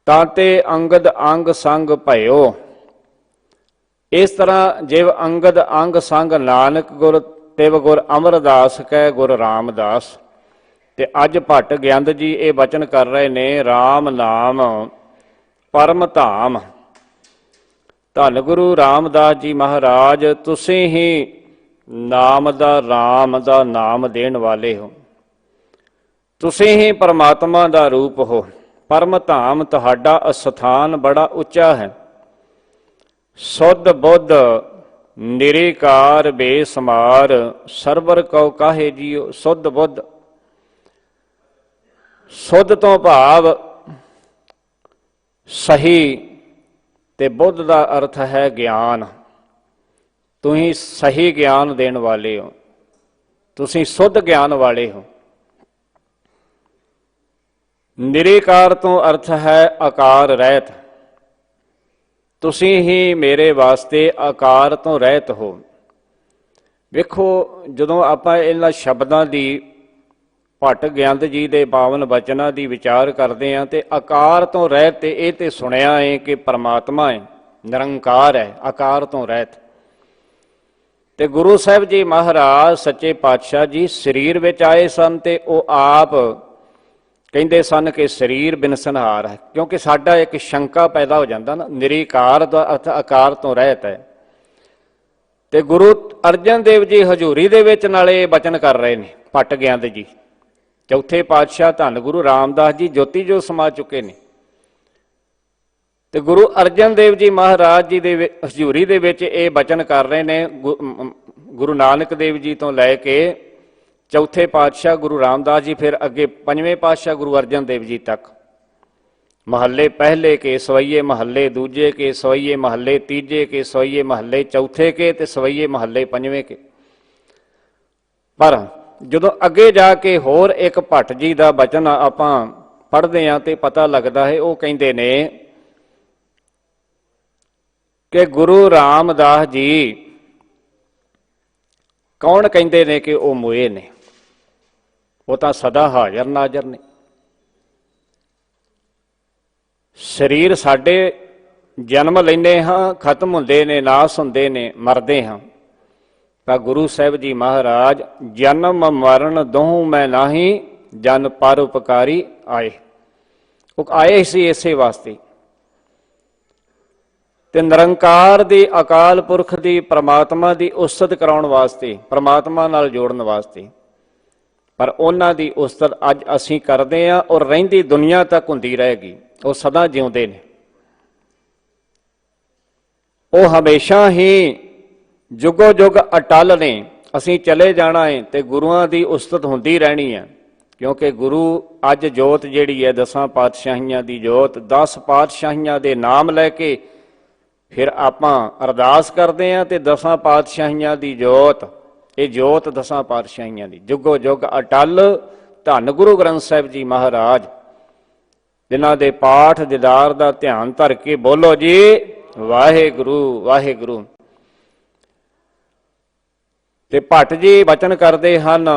ਤਾਂ ਤੇ ਅੰਗਦ ਅੰਗ ਸੰਗ ਭਇਓ, ਇਸ ਤਰ੍ਹਾਂ ਜਿਵ ਅੰਗਦ ਅੰਗ ਸੰਗ ਨਾਨਕ ਗੁਰ ਤਿਵ ਗੁਰ ਅਮਰਦਾਸ ਕਹਿ ਗੁਰ ਰਾਮਦਾਸ। ਤੇ ਅੱਜ ਭੱਟ ਗਿਆੰਦ ਜੀ ਇਹ ਬਚਨ ਕਰ ਰਹੇ ਨੇ, ਰਾਮ ਨਾਮ ਪਰਮ ਧਾਮ। ਧੰਨ ਗੁਰੂ ਰਾਮਦਾਸ ਜੀ ਮਹਾਰਾਜ, ਤੁਸੀਂ ਹੀ ਨਾਮ ਦਾ, ਰਾਮ ਦਾ ਨਾਮ ਦੇਣ ਵਾਲੇ ਹੋ, ਤੁਸੀਂ ਹੀ ਪਰਮਾਤਮਾ ਦਾ ਰੂਪ ਹੋ। ਪਰਮ ਧਾਮ ਤੁਹਾਡਾ ਅਸਥਾਨ ਬੜਾ ਉੱਚਾ ਹੈ। ਸੁਧ ਬੁੱਧ ਨਿਰੇਕਾਰ ਬੇਸਮਾਰ, ਸਰਵਰ ਕਉ ਕਾਹੇ ਜੀਓ। ਸੁਧ ਬੁੱਧ, ਸੁਧ ਤੋਂ ਭਾਵ ਸਹੀ, ਤੇ ਬੁੱਧ ਦਾ ਅਰਥ ਹੈ ਗਿਆਨ। ਤੁਸੀਂ ਸਹੀ ਗਿਆਨ ਦੇਣ ਵਾਲੇ ਹੋ, ਤੁਸੀਂ ਸੁੱਧ ਗਿਆਨ ਵਾਲੇ ਹੋ। ਨਿਰੇਕਾਰ ਤੋਂ ਅਰਥ ਹੈ ਆਕਾਰ ਰਹਿਤ, ਤੁਸੀਂ ਹੀ ਮੇਰੇ ਵਾਸਤੇ ਆਕਾਰ ਤੋਂ ਰਹਿਤ ਹੋ। ਵੇਖੋ, ਜਦੋਂ ਆਪਾਂ ਇਹਨਾਂ ਸ਼ਬਦਾਂ ਦੀ, ਭੱਟ ਗਿਆੰਦ ਜੀ ਦੇ ਪਾਵਨ ਬਚਨਾਂ ਦੀ ਵਿਚਾਰ ਕਰਦੇ ਹਾਂ ਤੇ ਆਕਾਰ ਤੋਂ ਰਹਿਤ, ਤੇ ਇਹ ਤੇ ਸੁਣਿਆ ਹੈ ਕਿ ਪਰਮਾਤਮਾ ਹੈ, ਨਿਰੰਕਾਰ ਹੈ, ਆਕਾਰ ਤੋਂ ਰਹਿਤ। ਤੇ ਗੁਰੂ ਸਾਹਿਬ ਜੀ ਮਹਾਰਾਜ ਸੱਚੇ ਪਾਤਸ਼ਾਹ ਜੀ ਸਰੀਰ ਵਿੱਚ ਆਏ ਸਨ ਤੇ ਉਹ ਆਪ ਕਹਿੰਦੇ ਸਨ ਕਿ ਸਰੀਰ ਬਿਨਸਨਹਾਰ ਹੈ, ਕਿਉਂਕਿ ਸਾਡਾ ਇੱਕ ਸ਼ੰਕਾ ਪੈਦਾ ਹੋ ਜਾਂਦਾ ਨਾ, ਨਿਰੇਕਾਰ ਦਾ ਅਰਥ ਆਕਾਰ ਤੋਂ ਰਹਿਤ ਹੈ। ਤੇ ਗੁਰੂ ਅਰਜਨ ਦੇਵ ਜੀ ਹਜ਼ੂਰੀ ਦੇ ਵਿੱਚ ਨਾਲੇ ਇਹ ਬਚਨ ਕਰ ਰਹੇ ਨੇ ਭੱਟ ਗਿਆੰਦ ਜੀ। ਚੌਥੇ ਪਾਤਸ਼ਾਹ ਧੰਨ ਗੁਰੂ ਰਾਮਦਾਸ ਜੀ ਜੋਤੀ ਜੋ ਸਮਾ ਚੁੱਕੇ ਨੇ, ਤੇ ਗੁਰੂ ਅਰਜਨ ਦੇਵ ਜੀ ਮਹਾਰਾਜ ਜੀ ਦੇ ਹਜ਼ੂਰੀ ਦੇ ਵਿੱਚ ਇਹ ਬਚਨ ਕਰ ਰਹੇ ਨੇ। ਗੁਰੂ ਨਾਨਕ ਦੇਵ ਜੀ ਤੋਂ ਲੈ ਕੇ ਚੌਥੇ ਪਾਤਸ਼ਾਹ ਗੁਰੂ ਰਾਮਦਾਸ ਜੀ, ਫਿਰ ਅੱਗੇ ਪੰਜਵੇਂ ਪਾਤਸ਼ਾਹ ਗੁਰੂ ਅਰਜਨ ਦੇਵ ਜੀ ਤੱਕ। ਮਹੱਲੇ ਪਹਿਲੇ ਕੇ ਸਵਈਏ, ਮਹੱਲੇ ਦੂਜੇ ਕੇ ਸਵਈਏ, ਮਹੱਲੇ ਤੀਜੇ ਕੇ ਸਵਈਏ, ਮਹੱਲੇ ਚੌਥੇ ਕੇ ਤੇ ਸਵਈਏ ਮਹੱਲੇ ਪੰਜਵੇਂ ਕੇ। ਪਰ ਜਦੋਂ ਅੱਗੇ ਜਾ ਕੇ ਹੋਰ ਇੱਕ ਭੱਟ ਜੀ ਦਾ ਬਚਨ ਆਪਾਂ ਪੜ੍ਹਦੇ ਹਾਂ ਤੇ ਪਤਾ ਲੱਗਦਾ ਹੈ, ਉਹ ਕਹਿੰਦੇ ਨੇ ਕਿ ਗੁਰੂ ਰਾਮਦਾਸ ਜੀ ਕੌਣ ਕਹਿੰਦੇ ਨੇ ਕਿ ਉਹ ਮੋਏ ਨੇ, ਉਹ ਤਾਂ ਸਦਾ ਹਾਜ਼ਰ ਨਾਜ਼ਰ ਨੇ। ਸਰੀਰ ਸਾਡੇ ਜਨਮ ਲੈਂਦੇ ਹਾਂ, ਖਤਮ ਹੁੰਦੇ ਨੇ, ਨਾਸ ਹੁੰਦੇ ਨੇ, ਮਰਦੇ ਹਾਂ। ਤਾਂ ਗੁਰੂ ਸਾਹਿਬ ਜੀ ਮਹਾਰਾਜ ਜਨਮ ਮਰਨ ਦੋਹੂ ਮੈਂ ਨਾਹੀ, ਜਨ ਪਰ ਉਪਕਾਰੀ ਆਏ। ਉਹ ਆਏ ਸੀ ਇਸੇ ਵਾਸਤੇ। ਤੇ ਨਿਰੰਕਾਰ ਦੀ, ਅਕਾਲ ਪੁਰਖ ਦੀ, ਪ੍ਰਮਾਤਮਾ ਦੀ ਉਸਤਤ ਕਰਾਉਣ ਵਾਸਤੇ, ਪ੍ਰਮਾਤਮਾ ਨਾਲ ਜੋੜਨ ਵਾਸਤੇ। ਪਰ ਉਹਨਾਂ ਦੀ ਉਸਤਤ ਅੱਜ ਅਸੀਂ ਕਰਦੇ ਹਾਂ ਔਰ ਰਹਿੰਦੀ ਦੁਨੀਆ ਤੱਕ ਹੁੰਦੀ ਰਹੇਗੀ। ਉਹ ਸਦਾ ਜਿਉਂਦੇ ਨੇ, ਉਹ ਹਮੇਸ਼ਾ ਹੀ ਜੁਗੋ ਜੁਗ ਅਟਲ ਨੇ। ਅਸੀਂ ਚਲੇ ਜਾਣਾ ਹੈ ਤੇ ਗੁਰੂਆਂ ਦੀ ਉਸਤਤ ਹੁੰਦੀ ਰਹਿਣੀ ਹੈ, ਕਿਉਂਕਿ ਗੁਰੂ ਅੱਜ ਜੋਤ ਜਿਹੜੀ ਹੈ 10 ਪਾਤਸ਼ਾਹੀਆਂ ਦੀ ਜੋਤ, 10 ਪਾਤਸ਼ਾਹੀਆਂ ਦੇ ਨਾਮ ਲੈ ਕੇ ਫਿਰ ਆਪਾਂ ਅਰਦਾਸ ਕਰਦੇ ਹਾਂ ਤੇ 10 ਪਾਤਸ਼ਾਹੀਆਂ ਦੀ ਜੋਤ, ਇਹ ਜੋਤ 10 ਪਾਤਸ਼ਾਹੀਆਂ ਦੀ ਜੁਗੋ ਜੁਗ ਅਟਲ। ਧੰਨ ਗੁਰੂ ਗ੍ਰੰਥ ਸਾਹਿਬ ਜੀ ਮਹਾਰਾਜ, ਜਿਨ੍ਹਾਂ ਦੇ ਪਾਠ ਦੀਦਾਰ ਦਾ ਧਿਆਨ ਧਰ ਕੇ ਬੋਲੋ ਜੀ ਵਾਹਿਗੁਰੂ ਵਾਹਿਗੁਰੂ। ਤੇ ਭੱਟ ਜੀ ਬਚਨ ਕਰਦੇ ਹਨ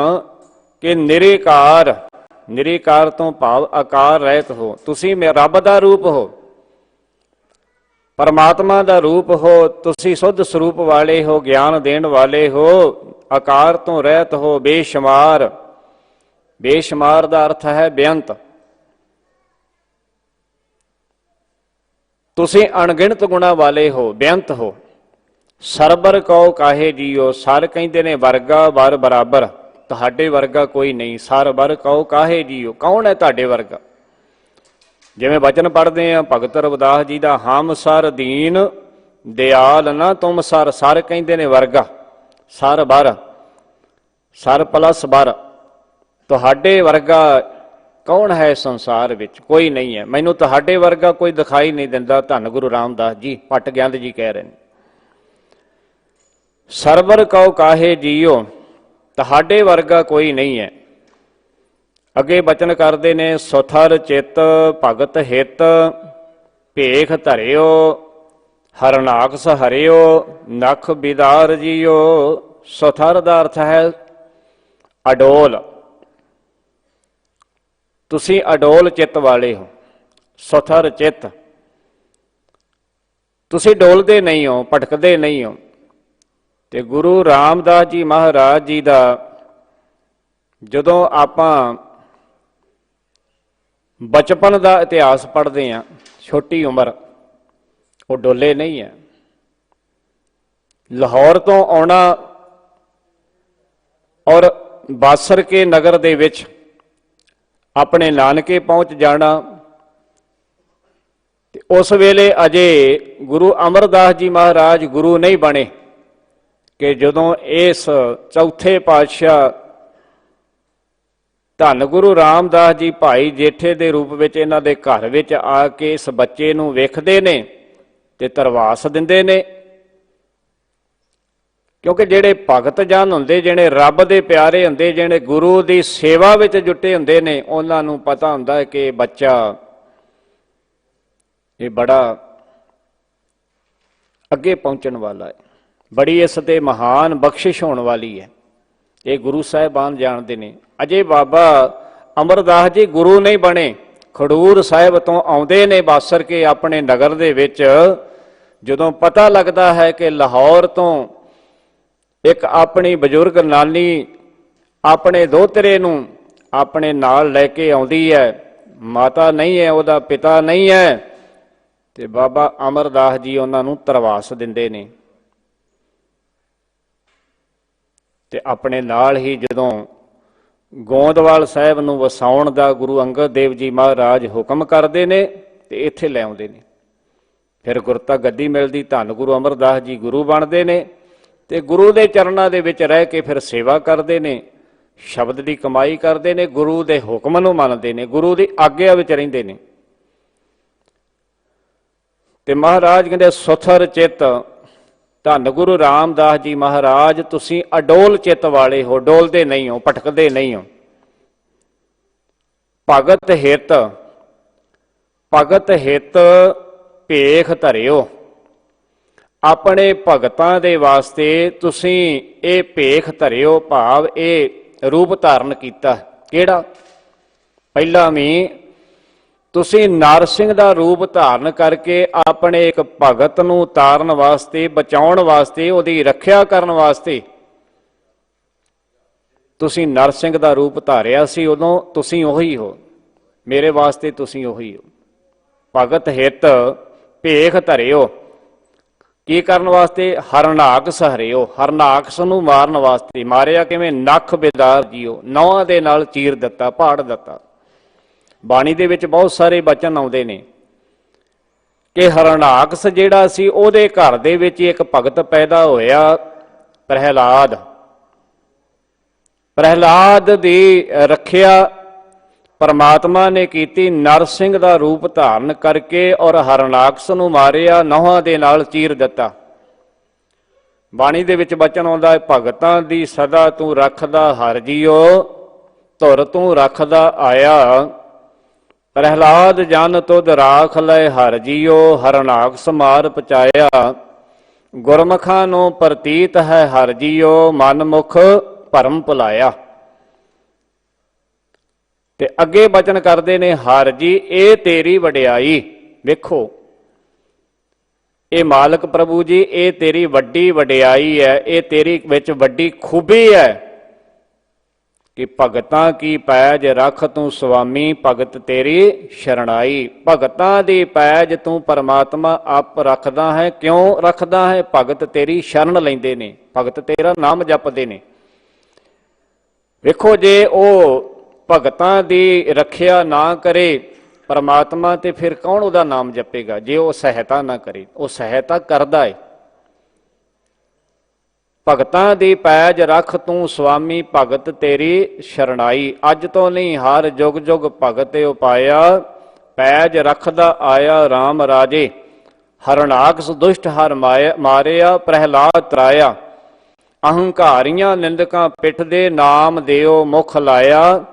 ਕਿ ਨਿਰੇਕਾਰ, ਨਿਰੇਕਾਰ ਤੋਂ ਭਾਵ ਆਕਾਰ ਰਹਿਤ ਹੋ। ਤੁਸੀਂ ਰੱਬ ਦਾ ਰੂਪ ਹੋ, ਪਰਮਾਤਮਾ ਦਾ ਰੂਪ ਹੋ, ਤੁਸੀਂ ਸੁੱਧ ਸਰੂਪ ਵਾਲੇ ਹੋ, ਗਿਆਨ ਦੇਣ ਵਾਲੇ ਹੋ, ਆਕਾਰ ਤੋਂ ਰਹਿਤ ਹੋ, ਬੇਸ਼ੁਮਾਰ। ਬੇਸ਼ੁਮਾਰ ਦਾ ਅਰਥ ਹੈ ਬੇਅੰਤ। ਤੁਸੀਂ ਅਣਗਿਣਤ ਗੁਣਾ ਵਾਲੇ ਹੋ, ਬੇਅੰਤ ਹੋ। ਸਰਬਰ ਕਉ ਕਾਹੇ ਜੀਓ, ਸਰ ਕਹਿੰਦੇ ਨੇ ਵਰਗਾ, ਵਰ ਬਰਾਬਰ, ਤੁਹਾਡੇ ਵਰਗਾ ਕੋਈ ਨਹੀਂ। ਸਰਬਰ ਕਉ ਕਾਹੇ ਜੀਓ, ਕੌਣ ਹੈ ਤੁਹਾਡੇ ਵਰਗਾ? ਜਿਵੇਂ ਬਚਨ ਪੜ੍ਹਦੇ ਆ ਭਗਤ ਰਵਿਦਾਸ ਜੀ ਦਾ, ਹਮ ਸਰ ਦੀਨ ਦਿਆਲ ਨਾ ਤੁਮ ਸਰ। ਸਰ ਕਹਿੰਦੇ ਨੇ ਵਰਗਾ, ਸਰ ਬਰ, ਸਰ ਪਲਸ ਬਰ, ਤੁਹਾਡੇ ਵਰਗਾ ਕੌਣ ਹੈ ਸੰਸਾਰ ਵਿੱਚ? ਕੋਈ ਨਹੀਂ ਹੈ। ਮੈਨੂੰ ਤੁਹਾਡੇ ਵਰਗਾ ਕੋਈ ਦਿਖਾਈ ਨਹੀਂ ਦਿੰਦਾ। ਧੰਨ ਗੁਰੂ ਰਾਮਦਾਸ ਜੀ, ਪੱਟ ਗਿਆੰਦ ਜੀ ਕਹਿ ਰਹੇ ਨੇ। ਸਰਬਰ ਕਉ ਕਾਹੇ ਜੀਓ, ਤੁਹਾਡੇ ਵਰਗਾ ਕੋਈ ਨਹੀਂ ਹੈ। ਅੱਗੇ ਬਚਨ ਕਰਦੇ ਨੇ, ਸੁਥਰ ਚਿੱਤ ਭਗਤ ਹਿੱਤ, ਭੇਖ ਧਰਿਓ ਹਰਨਾਕਸ ਹਰਿਓ, ਨਖ ਬਿਦਾਰ ਜੀਓ। ਸੁਥਰ ਦਾ ਅਰਥ ਹੈ ਅਡੋਲ, ਤੁਸੀਂ ਅਡੋਲ ਚਿੱਤ ਵਾਲੇ ਹੋ। ਸੁਥਰ ਚਿੱਤ, ਤੁਸੀਂ ਡੋਲਦੇ ਨਹੀਂ ਹੋ, ਭਟਕਦੇ ਨਹੀਂ ਹੋ। ਤੇ ਗੁਰੂ ਰਾਮਦਾਸ ਜੀ ਮਹਾਰਾਜ ਜੀ ਦਾ ਜਦੋਂ ਆਪਾਂ ਬਚਪਨ ਦਾ ਇਤਿਹਾਸ ਪੜ੍ਹਦੇ ਹਾਂ, ਛੋਟੀ ਉਮਰ, ਉਹ ਡੋਲੇ ਨਹੀਂ ਹੈ। ਲਾਹੌਰ ਤੋਂ ਆਉਣਾ ਔਰ ਬਾਸਰ ਕੇ ਨਗਰ ਦੇ ਵਿੱਚ ਆਪਣੇ ਨਾਨਕੇ ਪਹੁੰਚ ਜਾਣਾ, ਤੇ ਉਸ ਵੇਲੇ ਅਜੇ ਗੁਰੂ ਅਮਰਦਾਸ ਜੀ ਮਹਾਰਾਜ ਗੁਰੂ ਨਹੀਂ ਬਣੇ ਕਿ ਜਦੋਂ ਇਸ ਚੌਥੇ ਪਾਤਸ਼ਾਹ ਧੰਨ ਗੁਰੂ ਰਾਮਦਾਸ ਜੀ ਭਾਈ ਜੇਠੇ ਦੇ ਰੂਪ ਵਿੱਚ ਇਹਨਾਂ ਦੇ ਘਰ ਵਿੱਚ ਆ ਕੇ ਇਸ ਬੱਚੇ ਨੂੰ ਵੇਖਦੇ ਨੇ ਤੇ ਧਰਵਾਸ ਦਿੰਦੇ ਨੇ। ਕਿਉਂਕਿ ਜਿਹੜੇ ਭਗਤ ਜਨ ਹੁੰਦੇ, ਜਿਹੜੇ ਰੱਬ ਦੇ ਪਿਆਰੇ ਹੁੰਦੇ, ਜਿਹੜੇ ਗੁਰੂ ਦੀ ਸੇਵਾ ਵਿੱਚ ਜੁਟੇ ਹੁੰਦੇ ਨੇ, ਉਹਨਾਂ ਨੂੰ ਪਤਾ ਹੁੰਦਾ ਹੈ ਕਿ ਬੱਚਾ ਇਹ ਬੜਾ ਅੱਗੇ ਪਹੁੰਚਣ ਵਾਲਾ ਹੈ, ਬੜੀ ਇਸ ਤੇ ਮਹਾਨ ਬਖਸ਼ਿਸ਼ ਹੋਣ ਵਾਲੀ ਹੈ। ਇਹ ਗੁਰੂ ਸਾਹਿਬਾਨ ਜਾਣਦੇ ਨੇ। ਅਜੇ ਬਾਬਾ ਅਮਰਦਾਸ ਜੀ ਗੁਰੂ ਨਹੀਂ ਬਣੇ, ਖਡੂਰ ਸਾਹਿਬ ਤੋਂ ਆਉਂਦੇ ਨੇ ਬਾਸਰ ਕੇ ਆਪਣੇ ਨਗਰ ਦੇ ਵਿੱਚ। ਜਦੋਂ ਪਤਾ ਲੱਗਦਾ ਹੈ ਕਿ ਲਾਹੌਰ ਤੋਂ ਇੱਕ ਆਪਣੀ ਬਜ਼ੁਰਗ ਨਾਨੀ ਆਪਣੇ ਦੋਹਤਰੇ ਨੂੰ ਆਪਣੇ ਨਾਲ ਲੈ ਕੇ ਆਉਂਦੀ ਹੈ, ਮਾਤਾ ਨਹੀਂ ਹੈ, ਉਹਦਾ ਪਿਤਾ ਨਹੀਂ ਹੈ, ਤੇ ਬਾਬਾ ਅਮਰਦਾਸ ਜੀ ਉਹਨਾਂ ਨੂੰ ਧਰਵਾਸ ਦਿੰਦੇ ਨੇ। ਤੇ ਆਪਣੇ ਨਾਲ ਹੀ ਜਦੋਂ ਗੋਂਦਵਾਲ ਸਾਹਿਬ ਨੂੰ ਵਸਾਉਣ ਦਾ ਗੁਰੂ ਅੰਗਦ ਦੇਵ ਜੀ ਮਹਾਰਾਜ ਹੁਕਮ ਕਰਦੇ ਨੇ ਤੇ ਇੱਥੇ ਲੈ ਆਉਂਦੇ ਨੇ। ਫਿਰ ਗੁਰਤਾ ਗੱਦੀ ਮਿਲਦੀ, ਧੰਨ ਗੁਰੂ ਅਮਰਦਾਸ ਜੀ ਗੁਰੂ ਬਣਦੇ ਨੇ ਤੇ ਗੁਰੂ ਦੇ ਚਰਨਾਂ ਦੇ ਵਿੱਚ ਰਹਿ ਕੇ ਫਿਰ ਸੇਵਾ ਕਰਦੇ ਨੇ, ਸ਼ਬਦ ਦੀ ਕਮਾਈ ਕਰਦੇ ਨੇ, ਗੁਰੂ ਦੇ ਹੁਕਮ ਨੂੰ ਮੰਨਦੇ ਨੇ, ਗੁਰੂ ਦੀ ਆਗਿਆ ਵਿੱਚ ਰਹਿੰਦੇ ਨੇ। ਤੇ ਮਹਾਰਾਜ ਕਹਿੰਦੇ ਸੁਥਰ ਚਿੱਤ, ਧੰਨ ਗੁਰੂ ਰਾਮਦਾਸ ਜੀ ਮਹਾਰਾਜ ਤੁਸੀਂ ਅਡੋਲ ਚਿੱਤ ਵਾਲੇ ਹੋ, ਡੋਲਦੇ ਨਹੀਂ ਹੋ, ਭਟਕਦੇ ਨਹੀਂ ਹੋ। ਭਗਤ ਹਿੱਤ, ਭਗਤ ਹਿੱਤ ਭੇਖ ਧਰਿਓ, ਆਪਣੇ ਭਗਤਾਂ ਦੇ ਵਾਸਤੇ ਤੁਸੀਂ ਇਹ ਭੇਖ ਧਰਿਓ, ਭਾਵ ਇਹ ਰੂਪ ਧਾਰਨ ਕੀਤਾ। ਕਿਹੜਾ? ਪਹਿਲਾਂ ਵੀ ਤੁਸੀਂ ਨਰਸਿੰਘ ਦਾ ਰੂਪ ਧਾਰਨ ਕਰਕੇ ਆਪਣੇ ਇੱਕ ਭਗਤ ਨੂੰ ਤਾਰਨ ਵਾਸਤੇ, ਬਚਾਉਣ ਵਾਸਤੇ, ਉਹਦੀ ਰੱਖਿਆ ਕਰਨ ਵਾਸਤੇ ਤੁਸੀਂ ਨਰਸਿੰਘ ਦਾ ਰੂਪ ਧਾਰਿਆ ਸੀ। ਉਦੋਂ ਤੁਸੀਂ ਉਹੀ ਹੋ, ਮੇਰੇ ਵਾਸਤੇ ਤੁਸੀਂ ਉਹੀ ਹੋ। ਭਗਤ ਹਿੱਤ ਭੇਖ ਧਰਿਓ, ਕੀ ਕਰਨ ਵਾਸਤੇ? ਹਰਨਾਕਸ ਹਰਿਓ, ਹਰਨਾਕਸ ਨੂੰ ਮਾਰਨ ਵਾਸਤੇ। ਮਾਰਿਆ ਕਿਵੇਂ? ਨੱਖ ਬਿਦਾਰ ਜੀਓ, ਨੌਹਾਂ ਦੇ ਨਾਲ ਚੀਰ ਦਿੱਤਾ, ਪਾੜ ਦਿੱਤਾ। ਬਾਣੀ ਦੇ ਵਿੱਚ ਬਹੁਤ ਸਾਰੇ ਬਚਨ ਆਉਂਦੇ ਨੇ ਕਿ ਹਰਨਾਕਸ ਜਿਹੜਾ ਸੀ ਉਹਦੇ ਘਰ ਦੇ ਵਿੱਚ ਇੱਕ ਭਗਤ ਪੈਦਾ ਹੋਇਆ, ਪ੍ਰਹਿਲਾਦ। ਪ੍ਰਹਿਲਾਦ ਦੀ ਰੱਖਿਆ ਪਰਮਾਤਮਾ ਨੇ ਕੀਤੀ, ਨਰਸਿੰਘ ਦਾ ਰੂਪ ਧਾਰਨ ਕਰਕੇ, ਔਰ ਹਰਨਾਕਸ ਨੂੰ ਮਾਰਿਆ, ਨਹੁੰਆਂ ਦੇ ਨਾਲ ਚੀਰ ਦਿੱਤਾ। ਬਾਣੀ ਦੇ ਵਿੱਚ ਬਚਨ ਆਉਂਦਾ ਹੈ, ਭਗਤਾਂ ਦੀ ਸਦਾ ਤੂੰ ਰੱਖਦਾ ਹਰ ਜੀਓ, ਧੁਰ ਤੂੰ ਰੱਖਦਾ ਆਇਆ। ਪ੍ਰਹਿਲਾਦ ਜਨ ਤੁਧ ਰਾਖ ਲੈ ਹਰ ਜੀਓ, ਹਰਨਾਕਸ ਮਾਰ ਪਚਾਇਆ। ਗੁਰਮੁਖਾਂ ਨੂੰ ਪ੍ਰਤੀਤ ਹੈ ਹਰ ਜੀਓ, ਮਨ ਮੁਖ ਭਰਮ ਭੁਲਾਇਆ। ਤੇ ਅੱਗੇ ਬਚਨ ਕਰਦੇ ਨੇ, ਹਰ ਜੀ ਇਹ ਤੇਰੀ ਵਡਿਆਈ। ਵੇਖੋ, ਇਹ ਮਾਲਕ ਪ੍ਰਭੂ ਜੀ, ਇਹ ਤੇਰੀ ਵੱਡੀ ਵਡਿਆਈ ਹੈ, ਇਹ ਤੇਰੀ ਵਿੱਚ ਵੱਡੀ ਖੂਬੀ ਹੈ ਕਿ ਭਗਤਾਂ ਕੀ ਪੈਜ ਰੱਖ ਤੂੰ ਸੁਆਮੀ, ਭਗਤ ਤੇਰੀ ਸ਼ਰਣਾਈ। ਭਗਤਾਂ ਦੀ ਪੈਜ ਤੂੰ ਪਰਮਾਤਮਾ ਆਪ ਰੱਖਦਾ ਹੈ। ਕਿਉਂ ਰੱਖਦਾ ਹੈ? ਭਗਤ ਤੇਰੀ ਸ਼ਰਨ ਲੈਂਦੇ ਨੇ, ਭਗਤ ਤੇਰਾ ਨਾਮ ਜਪਦੇ ਨੇ। ਵੇਖੋ, ਜੇ ਉਹ ਭਗਤਾਂ ਦੀ ਰੱਖਿਆ ਨਾ ਕਰੇ ਪਰਮਾਤਮਾ, ਤੇ ਫਿਰ ਕੌਣ ਉਹਦਾ ਨਾਮ ਜਪੇਗਾ? ਜੇ ਉਹ ਸਹਾਇਤਾ ਨਾ ਕਰੇ। ਉਹ ਸਹਾਇਤਾ ਕਰਦਾ ਹੈ। ਭਗਤਾਂ ਦੀ ਪੈਜ ਰੱਖ ਤੂੰ ਸੁਆਮੀ, ਭਗਤ ਤੇਰੀ ਸ਼ਰਣਾਈ। ਅੱਜ ਤੋਂ ਨਹੀਂ, ਹਰ ਜੁਗ ਜੁਗ ਭਗਤ ਉਪਾਇਆ, ਪੈਜ ਰੱਖਦਾ ਆਇਆ RAM ਰਾਜੇ। ਹਰਨਾਕਸ ਦੁਸ਼ਟ ਹਰ ਮਾਰਿਆ, ਪ੍ਰਹਿਲਾਦ ਤਰਾਇਆ। ਅਹੰਕਾਰੀਆਂ ਨਿੰਦਕਾਂ ਪਿੱਠ ਦੇ, ਨਾਮ ਦਿਓ ਮੁਖ ਲਾਇਆ।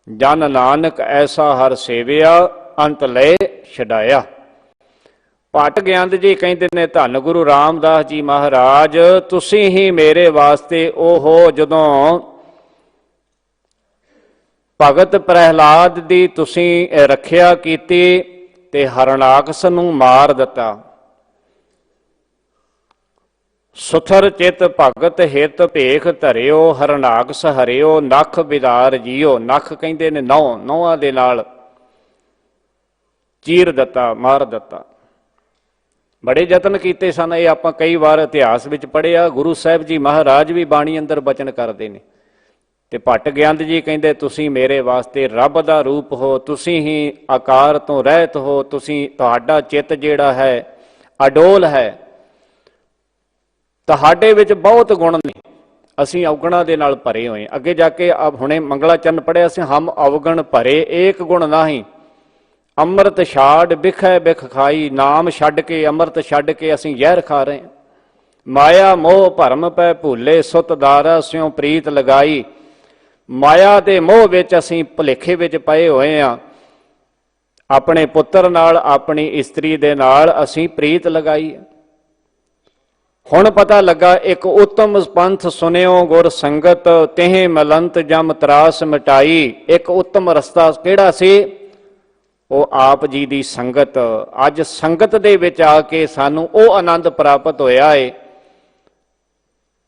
ਜਨ ਨਾਨਕ ਐਸਾ ਹਰ ਸੇਵਿਆ, ਅੰਤ ਲੈ ਛਡਾਇਆ। ਭੱਟ ਗਿਆਨੰਦ ਜੀ ਕਹਿੰਦੇ ਨੇ, ਧੰਨ ਗੁਰੂ ਰਾਮਦਾਸ ਜੀ ਮਹਾਰਾਜ, ਤੁਸੀਂ ਹੀ ਮੇਰੇ ਵਾਸਤੇ ਉਹ ਹੋ ਜਦੋਂ ਭਗਤ ਪ੍ਰਹਿਲਾਦ ਦੀ ਤੁਸੀਂ ਰੱਖਿਆ ਕੀਤੀ ਤੇ ਹਰਨਾਕਸ ਨੂੰ ਮਾਰ ਦਿੱਤਾ। ਸੁਥਰ ਚਿਤ ਭਗਤ ਹਿਤ ਭੇਖ ਧਰਿਓ, ਹਰਨਾਕਸ ਹਰਿਓ, ਨੱਖ ਬਿਦਾਰ ਜੀਓ। ਨੱਖ ਕਹਿੰਦੇ ਨੇ ਨਹੁੰਆਂ ਦੇ ਨਾਲ ਚੀਰ ਦਿੱਤਾ, ਮਾਰ ਦਿੱਤਾ। ਬੜੇ ਯਤਨ ਕੀਤੇ ਸਨ। ਇਹ ਆਪਾਂ ਕਈ ਵਾਰ ਇਤਿਹਾਸ ਵਿੱਚ ਪੜ੍ਹਿਆ। ਗੁਰੂ ਸਾਹਿਬ ਜੀ ਮਹਾਰਾਜ ਵੀ ਬਾਣੀ ਅੰਦਰ ਬਚਨ ਕਰਦੇ ਨੇ। ਤੇ ਭੱਟ ਗਿਆਨੰਦ ਜੀ ਕਹਿੰਦੇ, ਤੁਸੀਂ ਮੇਰੇ ਵਾਸਤੇ ਰੱਬ ਦਾ ਰੂਪ ਹੋ, ਤੁਸੀਂ ਹੀ ਆਕਾਰ ਤੋਂ ਰਹਿਤ ਹੋ, ਤੁਸੀਂ, ਤੁਹਾਡਾ ਚਿੱਤ ਜਿਹੜਾ ਹੈ ਅਡੋਲ ਹੈ, ਤੁਹਾਡੇ ਵਿੱਚ ਬਹੁਤ ਗੁਣ ਨੇ, ਅਸੀਂ ਅਵਗੁਣਾਂ ਦੇ ਨਾਲ ਭਰੇ ਹੋਏ। ਅੱਗੇ ਜਾ ਕੇ ਹੁਣੇ ਮੰਗਲਾ ਚਰਨ ਪੜ੍ਹਿਆ ਸੀ, ਹਮ ਅਵਗਣ ਭਰੇ ਏਕ ਗੁਣ ਨਾਹੀਂ, ਅੰਮ੍ਰਿਤ ਛਾੜ ਬਿਖੈ ਬਿਖ ਖਾਈ। ਨਾਮ ਛੱਡ ਕੇ, ਅੰਮ੍ਰਿਤ ਛੱਡ ਕੇ ਅਸੀਂ ਜ਼ਹਿਰ ਖਾ ਰਹੇ ਹਾਂ। ਮਾਇਆ ਮੋਹ ਭਰਮ ਪੈ ਭੁੱਲੇ, ਸੁਤ ਦਾਰਾ ਸਿਉ ਪ੍ਰੀਤ ਲਗਾਈ। ਮਾਇਆ ਦੇ ਮੋਹ ਵਿੱਚ ਅਸੀਂ ਭੁਲੇਖੇ ਵਿੱਚ ਪਏ ਹੋਏ ਹਾਂ। ਆਪਣੇ ਪੁੱਤਰ ਨਾਲ, ਆਪਣੀ ਇਸਤਰੀ ਦੇ ਨਾਲ ਅਸੀਂ ਪ੍ਰੀਤ ਲਗਾਈ। ਹੁਣ ਪਤਾ ਲੱਗਾ, ਇੱਕ ਉੱਤਮ ਪੰਥ ਸੁਨਿਓ ਗੁਰ ਸੰਗਤ, ਤਿਹ ਮਲੰਤ ਜਮ ਤਰਾਸ ਮਿਟਾਈ। ਇੱਕ ਉੱਤਮ ਰਸਤਾ ਕਿਹੜਾ ਸੀ? ਉਹ ਆਪ ਜੀ ਦੀ ਸੰਗਤ। ਅੱਜ ਸੰਗਤ ਦੇ ਵਿੱਚ ਆ ਕੇ ਸਾਨੂੰ ਉਹ ਆਨੰਦ ਪ੍ਰਾਪਤ ਹੋਇਆ ਏ।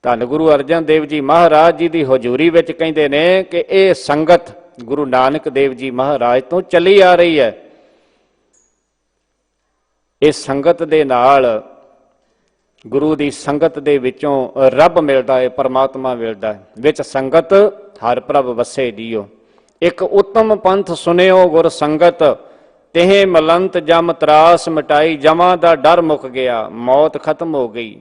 ਧੰਨ ਗੁਰੂ ਅਰਜਨ ਦੇਵ ਜੀ ਮਹਾਰਾਜ ਜੀ ਦੀ ਹਜ਼ੂਰੀ ਵਿੱਚ ਕਹਿੰਦੇ ਨੇ ਕਿ ਇਹ ਸੰਗਤ ਗੁਰੂ ਨਾਨਕ ਦੇਵ ਜੀ ਮਹਾਰਾਜ ਤੋਂ ਚੱਲੀ ਆ ਰਹੀ ਹੈ। ਇਸ ਸੰਗਤ ਦੇ ਨਾਲ, ਗੁਰੂ ਦੀ ਸੰਗਤ ਦੇ ਵਿੱਚੋਂ ਰੱਬ ਮਿਲਦਾ ਹੈ, ਪਰਮਾਤਮਾ ਮਿਲਦਾ ਹੈ। ਵਿੱਚ ਸੰਗਤ ਹਰ ਪ੍ਰਭ ਵਸੇ ਜੀਓ। ਇੱਕ ਉੱਤਮ ਪੰਥ ਸੁਨਿਓ ਗੁਰ ਸੰਗਤ, ਤਿਹ ਮਲੰਤ ਜਮ ਤਰਾਸ ਮਿਟਾਈ। ਜਮਾਂ ਦਾ ਡਰ ਮੁੱਕ ਗਿਆ, ਮੌਤ ਖਤਮ ਹੋ ਗਈ।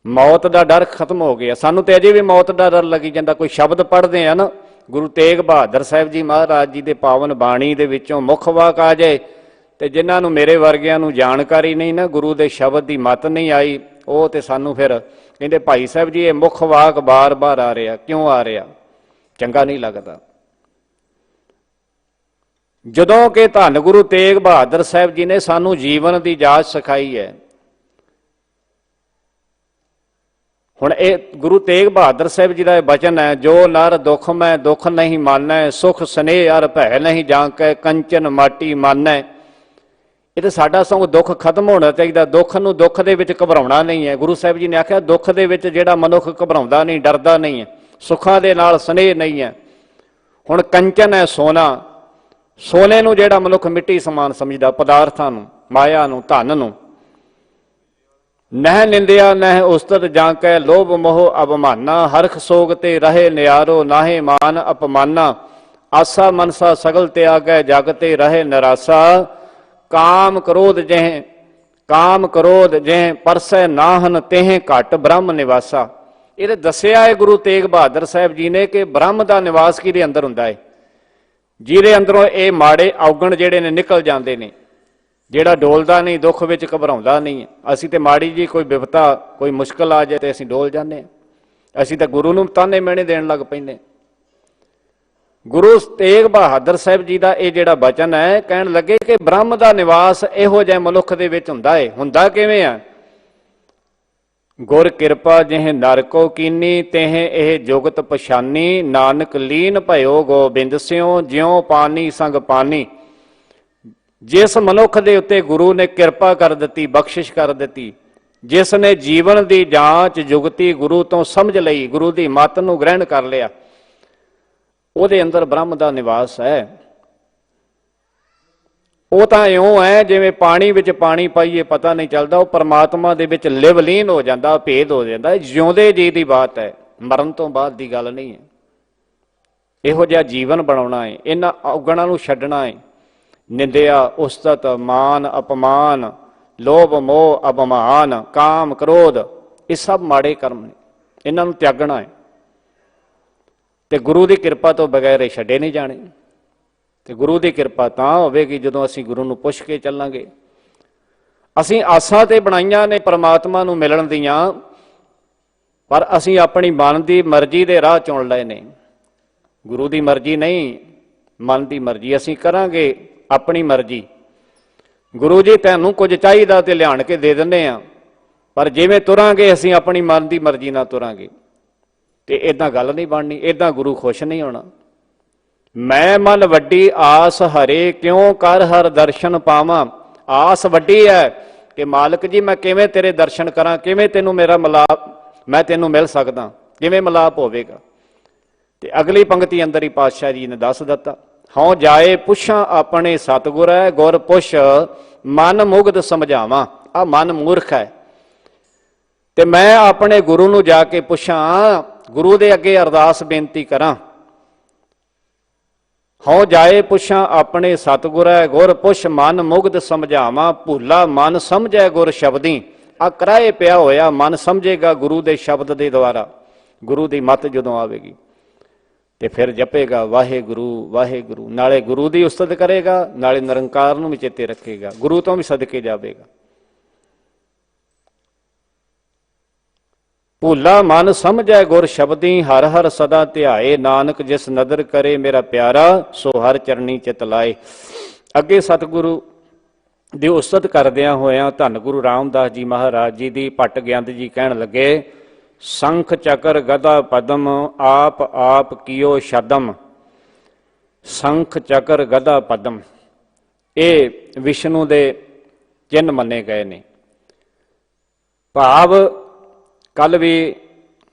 ਮੌਤ ਦਾ ਡਰ ਖਤਮ ਹੋ ਗਿਆ। ਸਾਨੂੰ ਤੇ ਅਜੇ ਵੀ ਮੌਤ ਦਾ ਡਰ ਲੱਗੀ ਜਾਂਦਾ। ਕੋਈ ਸ਼ਬਦ ਪੜ੍ਹਦੇ ਆ ਨਾ, ਗੁਰੂ ਤੇਗ ਬਹਾਦਰ ਸਾਹਿਬ ਜੀ ਮਹਾਰਾਜ ਜੀ ਦੇ ਪਾਵਨ ਬਾਣੀ ਦੇ ਵਿੱਚੋਂ ਮੁੱਖ ਵਾਕ ਆ ਜਾਏ, ਤੇ ਜਿਨ੍ਹਾਂ ਨੂੰ ਮੇਰੇ ਵਰਗਿਆਂ ਨੂੰ ਜਾਣਕਾਰੀ ਨਹੀਂ ਨਾ, ਗੁਰੂ ਦੇ ਸ਼ਬਦ ਦੀ ਮੱਤ ਨਹੀਂ ਆਈ, ਉਹ ਤੇ ਸਾਨੂੰ ਫਿਰ ਕਹਿੰਦੇ, ਭਾਈ ਸਾਹਿਬ ਜੀ ਇਹ ਮੁੱਖ ਵਾਕ ਬਾਰ-ਬਾਰ ਆ ਰਿਹਾ, ਕਿਉਂ ਆ ਰਿਹਾ? ਚੰਗਾ ਨਹੀਂ ਲੱਗਦਾ। ਜਦੋਂ ਕਿ ਧੰਨ ਗੁਰੂ ਤੇਗ ਬਹਾਦਰ ਸਾਹਿਬ ਜੀ ਨੇ ਸਾਨੂੰ ਜੀਵਨ ਦੀ ਜਾਚ ਸਿਖਾਈ ਹੈ। ਹੁਣ ਇਹ ਗੁਰੂ ਤੇਗ ਬਹਾਦਰ ਸਾਹਿਬ ਜੀ ਦਾ ਇਹ ਬਚਨ ਹੈ, ਜੋ ਨਰ ਦੁੱਖ ਮੈਂ ਦੁੱਖ ਨਹੀਂ ਮਾਨੈ, ਸੁਖ ਸਨੇਹ ਅਰ ਭੈ ਨਹੀਂ ਜਾਂਕੈ, ਕੰਚਨ ਮਾਟੀ ਮਾਨੈ। ਇਹ ਤਾਂ ਸਾਡਾ ਸਗੋਂ ਦੁੱਖ ਖਤਮ ਹੋਣਾ ਚਾਹੀਦਾ। ਦੁੱਖ ਨੂੰ ਦੁੱਖ ਦੇ ਵਿੱਚ ਘਬਰਾਉਣਾ ਨਹੀਂ ਹੈ। ਗੁਰੂ ਸਾਹਿਬ ਜੀ ਨੇ ਆਖਿਆ, ਦੁੱਖ ਦੇ ਵਿੱਚ ਜਿਹੜਾ ਮਨੁੱਖ ਘਬਰਾਉਂਦਾ ਨਹੀਂ, ਡਰਦਾ ਨਹੀਂ ਹੈ, ਸੁੱਖਾਂ ਦੇ ਨਾਲ ਸਨੇਹ ਨਹੀਂ ਹੈ। ਹੁਣ ਕੰਚਨ ਹੈ ਸੋਨਾ, ਸੋਨੇ ਨੂੰ ਜਿਹੜਾ ਮਨੁੱਖ ਮਿੱਟੀ ਸਮਾਨ ਸਮਝਦਾ, ਪਦਾਰਥਾਂ ਨੂੰ, ਮਾਇਆ ਨੂੰ, ਧਨ ਨੂੰ, ਨਹਿ ਨਿੰਦਿਆ ਨਹਿ ਉਸਤਤ ਜਾਂਕੈ ਲੋਭ ਮੋਹ ਅਭਮਾਨਾ ਹਰਖ ਸੋਗ ਤੇ ਰਹੇ ਨਿਆਰੋ ਨਾਹੇ ਮਾਨ ਅਪਮਾਨਾ ਆਸਾ ਮਨਸਾ ਸਗਲ ਤਿਆਗੈ ਜਗ ਤੇ ਰਹੇ ਨਿਰਾਸਾ ਕਾਮ ਕ੍ਰੋਧ ਜਿਹੇ ਪਰਸੈ ਨਾਹਨ ਤੇਹ ਘਟ ਬ੍ਰਹਮ ਨਿਵਾਸਾ। ਇਹਦੇ ਦੱਸਿਆ ਹੈ ਗੁਰੂ ਤੇਗ ਬਹਾਦਰ ਸਾਹਿਬ ਜੀ ਨੇ ਕਿ ਬ੍ਰਹਮ ਦਾ ਨਿਵਾਸ ਕਿਹਦੇ ਅੰਦਰ ਹੁੰਦਾ ਹੈ, ਜਿਹਦੇ ਅੰਦਰੋਂ ਇਹ ਮਾੜੇ ਔਗਣ ਜਿਹੜੇ ਨੇ ਨਿਕਲ ਜਾਂਦੇ ਨੇ, ਜਿਹੜਾ ਡੋਲਦਾ ਨਹੀਂ, ਦੁੱਖ ਵਿੱਚ ਘਬਰਾਉਂਦਾ ਨਹੀਂ। ਅਸੀਂ ਤੇ ਮਾੜੀ ਜੀ ਕੋਈ ਬਿਪਤਾ ਕੋਈ ਮੁਸ਼ਕਲ ਆ ਜਾਏ ਤੇ ਅਸੀਂ ਡੋਲ ਜਾਂਦੇ ਹਾਂ, ਅਸੀਂ ਤਾਂ ਗੁਰੂ ਨੂੰ ਤਾਨੇ ਮਿਹਣੇ ਦੇਣ ਲੱਗ ਪੈਂਦੇ। ਗੁਰੂ ਤੇਗ ਬਹਾਦਰ ਸਾਹਿਬ ਜੀ ਦਾ ਇਹ ਜਿਹੜਾ ਬਚਨ ਹੈ, ਕਹਿਣ ਲੱਗੇ ਕਿ ਬ੍ਰਹਮ ਦਾ ਨਿਵਾਸ ਇਹੋ ਜਿਹੇ ਮਨੁੱਖ ਦੇ ਵਿੱਚ ਹੁੰਦਾ ਹੈ। ਹੁੰਦਾ ਕਿਵੇਂ ਆ? ਗੁਰ ਕਿਰਪਾ ਜਿਹੇ ਨਰ ਕੋ ਕੀਨੀ ਤੇਹ ਇਹ ਜੁਗਤ ਪਛਾਨੀ ਨਾਨਕ ਲੀਨ ਭਇਓ ਗੋਬਿੰਦ ਸਿਉ ਜਿਉ ਪਾਨੀ ਸੰਗ ਪਾਨੀ। ਜਿਸ ਮਨੁੱਖ ਦੇ ਉੱਤੇ ਗੁਰੂ ਨੇ ਕਿਰਪਾ ਕਰ ਦਿੱਤੀ, ਬਖਸ਼ਿਸ਼ ਕਰ ਦਿੱਤੀ, ਜਿਸ ਨੇ ਜੀਵਨ ਦੀ ਜਾਂਚ ਜੁਗਤੀ ਗੁਰੂ ਤੋਂ ਸਮਝ ਲਈ, ਗੁਰੂ ਦੀ ਮੱਤ ਨੂੰ ਗ੍ਰਹਿਣ ਕਰ ਲਿਆ, ਉਹਦੇ ਅੰਦਰ ਬ੍ਰਹਮ ਦਾ ਨਿਵਾਸ ਹੈ। ਉਹ ਤਾਂ ਇਉਂ ਹੈ ਜਿਵੇਂ ਪਾਣੀ ਵਿੱਚ ਪਾਣੀ ਪਾਈਏ ਪਤਾ ਨਹੀਂ ਚੱਲਦਾ, ਉਹ ਪਰਮਾਤਮਾ ਦੇ ਵਿੱਚ ਲਿਵਲੀਨ ਹੋ ਜਾਂਦਾ, ਭੇਦ ਹੋ ਜਾਂਦਾ। ਜਿਉਂਦੇ ਜੀ ਦੀ ਬਾਤ ਹੈ, ਮਰਨ ਤੋਂ ਬਾਅਦ ਦੀ ਗੱਲ ਨਹੀਂ ਹੈ। ਇਹੋ ਜਿਹਾ ਜੀਵਨ ਬਣਾਉਣਾ ਹੈ, ਇਹਨਾਂ ਔਗਣਾਂ ਨੂੰ ਛੱਡਣਾ ਹੈ। ਨਿੰਦਿਆ ਉਸਤਤ ਮਾਨ ਅਪਮਾਨ ਲੋਭ ਮੋਹ ਅਭਮਾਨ ਕਾਮ ਕ੍ਰੋਧ, ਇਹ ਸਭ ਮਾੜੇ ਕਰਮ ਨੇ, ਇਹਨਾਂ ਨੂੰ ਤਿਆਗਣਾ ਹੈ। ਤੇ ਗੁਰੂ ਦੀ ਕਿਰਪਾ ਤੋਂ ਬਗੈਰ ਇਹ ਛੱਡੇ ਨਹੀਂ ਜਾਣੇ। ਤੇ ਗੁਰੂ ਦੀ ਕਿਰਪਾ ਤਾਂ ਹੋਵੇਗੀ ਜਦੋਂ ਅਸੀਂ ਗੁਰੂ ਨੂੰ ਪੁੱਛ ਕੇ ਚੱਲਾਂਗੇ। ਅਸੀਂ ਆਸਾਂ ਤੇ ਬਣਾਈਆਂ ਨੇ ਪਰਮਾਤਮਾ ਨੂੰ ਮਿਲਣ ਦੀਆਂ, ਪਰ ਅਸੀਂ ਆਪਣੀ ਮਨ ਦੀ ਮਰਜ਼ੀ ਦੇ ਰਾਹ ਚੁਣ ਲਏ ਨੇ। ਗੁਰੂ ਦੀ ਮਰਜ਼ੀ ਨਹੀਂ, ਮਨ ਦੀ ਮਰਜ਼ੀ। ਅਸੀਂ ਕਰਾਂਗੇ ਆਪਣੀ ਮਰਜ਼ੀ। ਗੁਰੂ ਜੀ ਤੁਹਾਨੂੰ ਕੁਝ ਚਾਹੀਦਾ ਤੇ ਲਿਆਣ ਕੇ ਦੇ ਦਿੰਦੇ ਆ, ਪਰ ਜਿਵੇਂ ਤੁਰਾਂਗੇ ਅਸੀਂ ਆਪਣੀ ਮਨ ਦੀ ਮਰਜ਼ੀ ਨਾਲ ਤੁਰਾਂਗੇ ਤੇ ਇੱਦਾਂ ਗੱਲ ਨਹੀਂ ਬਣਨੀ, ਇੱਦਾਂ ਗੁਰੂ ਖੁਸ਼ ਨਹੀਂ ਹੋਣਾ। ਮੈਂ ਮਨ ਵੱਡੀ ਆਸ ਹਰੇ ਕਿਉਂ ਕਰ ਹਰ ਦਰਸ਼ਨ ਪਾਵਾਂ। ਆਸ ਵੱਡੀ ਹੈ ਕਿ ਮਾਲਕ ਜੀ ਮੈਂ ਕਿਵੇਂ ਤੇਰੇ ਦਰਸ਼ਨ ਕਰਾਂ, ਕਿਵੇਂ ਤੈਨੂੰ ਮੇਰਾ ਮਿਲਾਪ, ਮੈਂ ਤੈਨੂੰ ਮਿਲ ਸਕਦਾ, ਕਿਵੇਂ ਮਿਲਾਪ ਹੋਵੇਗਾ। ਤੇ ਅਗਲੀ ਪੰਕਤੀ ਅੰਦਰ ਹੀ ਪਾਤਸ਼ਾਹ ਜੀ ਨੇ ਦੱਸ ਦਿੱਤਾ, ਹਉ ਜਾਏ ਪੁੱਛਾਂ ਆਪਣੇ ਸਤਿਗੁਰ ਹੈ ਗੁਰ ਪੁੱਛ ਮਨ ਮੁਗਧ ਸਮਝਾਵਾਂ। ਆ ਮਨ ਮੂਰਖ ਹੈ ਤੇ ਮੈਂ ਆਪਣੇ ਗੁਰੂ ਨੂੰ ਜਾ ਕੇ ਪੁੱਛਾਂ, ਗੁਰੂ ਦੇ ਅੱਗੇ ਅਰਦਾਸ ਬੇਨਤੀ ਕਰਾਂ। ਹਉ ਜਾਏ ਪੁੱਛਾਂ ਆਪਣੇ ਸਤਿਗੁਰ ਹੈ ਗੁਰ ਪੁੱਛ ਮਨ ਮੁਗਧ ਸਮਝਾਵਾਂ। ਭੁੱਲਾ ਮਨ ਸਮਝੈ ਗੁਰ ਸ਼ਬਦੀ। ਆ ਕਰਾਏ ਪਿਆ ਹੋਇਆ ਮਨ ਸਮਝੇਗਾ ਗੁਰੂ ਦੇ ਸ਼ਬਦ ਦੇ ਦੁਆਰਾ। ਗੁਰੂ ਦੀ ਮੱਤ ਜਦੋਂ ਆਵੇਗੀ ਤੇ ਫਿਰ ਜਪੇਗਾ ਵਾਹਿਗੁਰੂ ਵਾਹਿਗੁਰੂ, ਨਾਲੇ ਗੁਰੂ ਦੀ ਉਸਤਤ ਕਰੇਗਾ, ਨਾਲੇ ਨਿਰੰਕਾਰ ਨੂੰ ਵੀ ਚੇਤੇ ਰੱਖੇਗਾ, ਗੁਰੂ ਤੋਂ ਵੀ ਸਦਕੇ ਜਾਵੇਗਾ। ਭੁੱਲਾ ਮਨ ਸਮਝੈ ਗੁਰ ਸ਼ਬਦੀ ਹਰ ਹਰ ਸਦਾ ਧਿਆਏ ਨਾਨਕ ਜਿਸ ਨਦਰ ਕਰੇ ਮੇਰਾ ਪਿਆਰਾ ਸੋ ਹਰ ਚਰਨੀ ਚਿਤ ਲਾਏ। ਅੱਗੇ ਸਤਿਗੁਰੂ ਦੀ ਉਸਤਤ ਕਰਦਿਆਂ ਹੋਇਆਂ ਧੰਨ ਗੁਰੂ ਰਾਮਦਾਸ ਜੀ ਮਹਾਰਾਜ ਜੀ ਦੀ ਭੱਟ ਗਿਆਨਤ ਜੀ ਕਹਿਣ ਲੱਗੇ, ਸੰਖ ਚੱਕਰ ਗਦਾ ਪਦਮ ਆਪ ਆਪ ਕੀਓ ਸ਼ਦਮ। ਸੰਖ ਚੱਕਰ ਗਦਾ ਪਦਮ ਇਹ ਵਿਸ਼ਨੂੰ ਦੇ ਚਿੰਨ੍ਹ ਮੰਨੇ ਗਏ ਨੇ। ਭਾਵ ਕੱਲ ਵੀ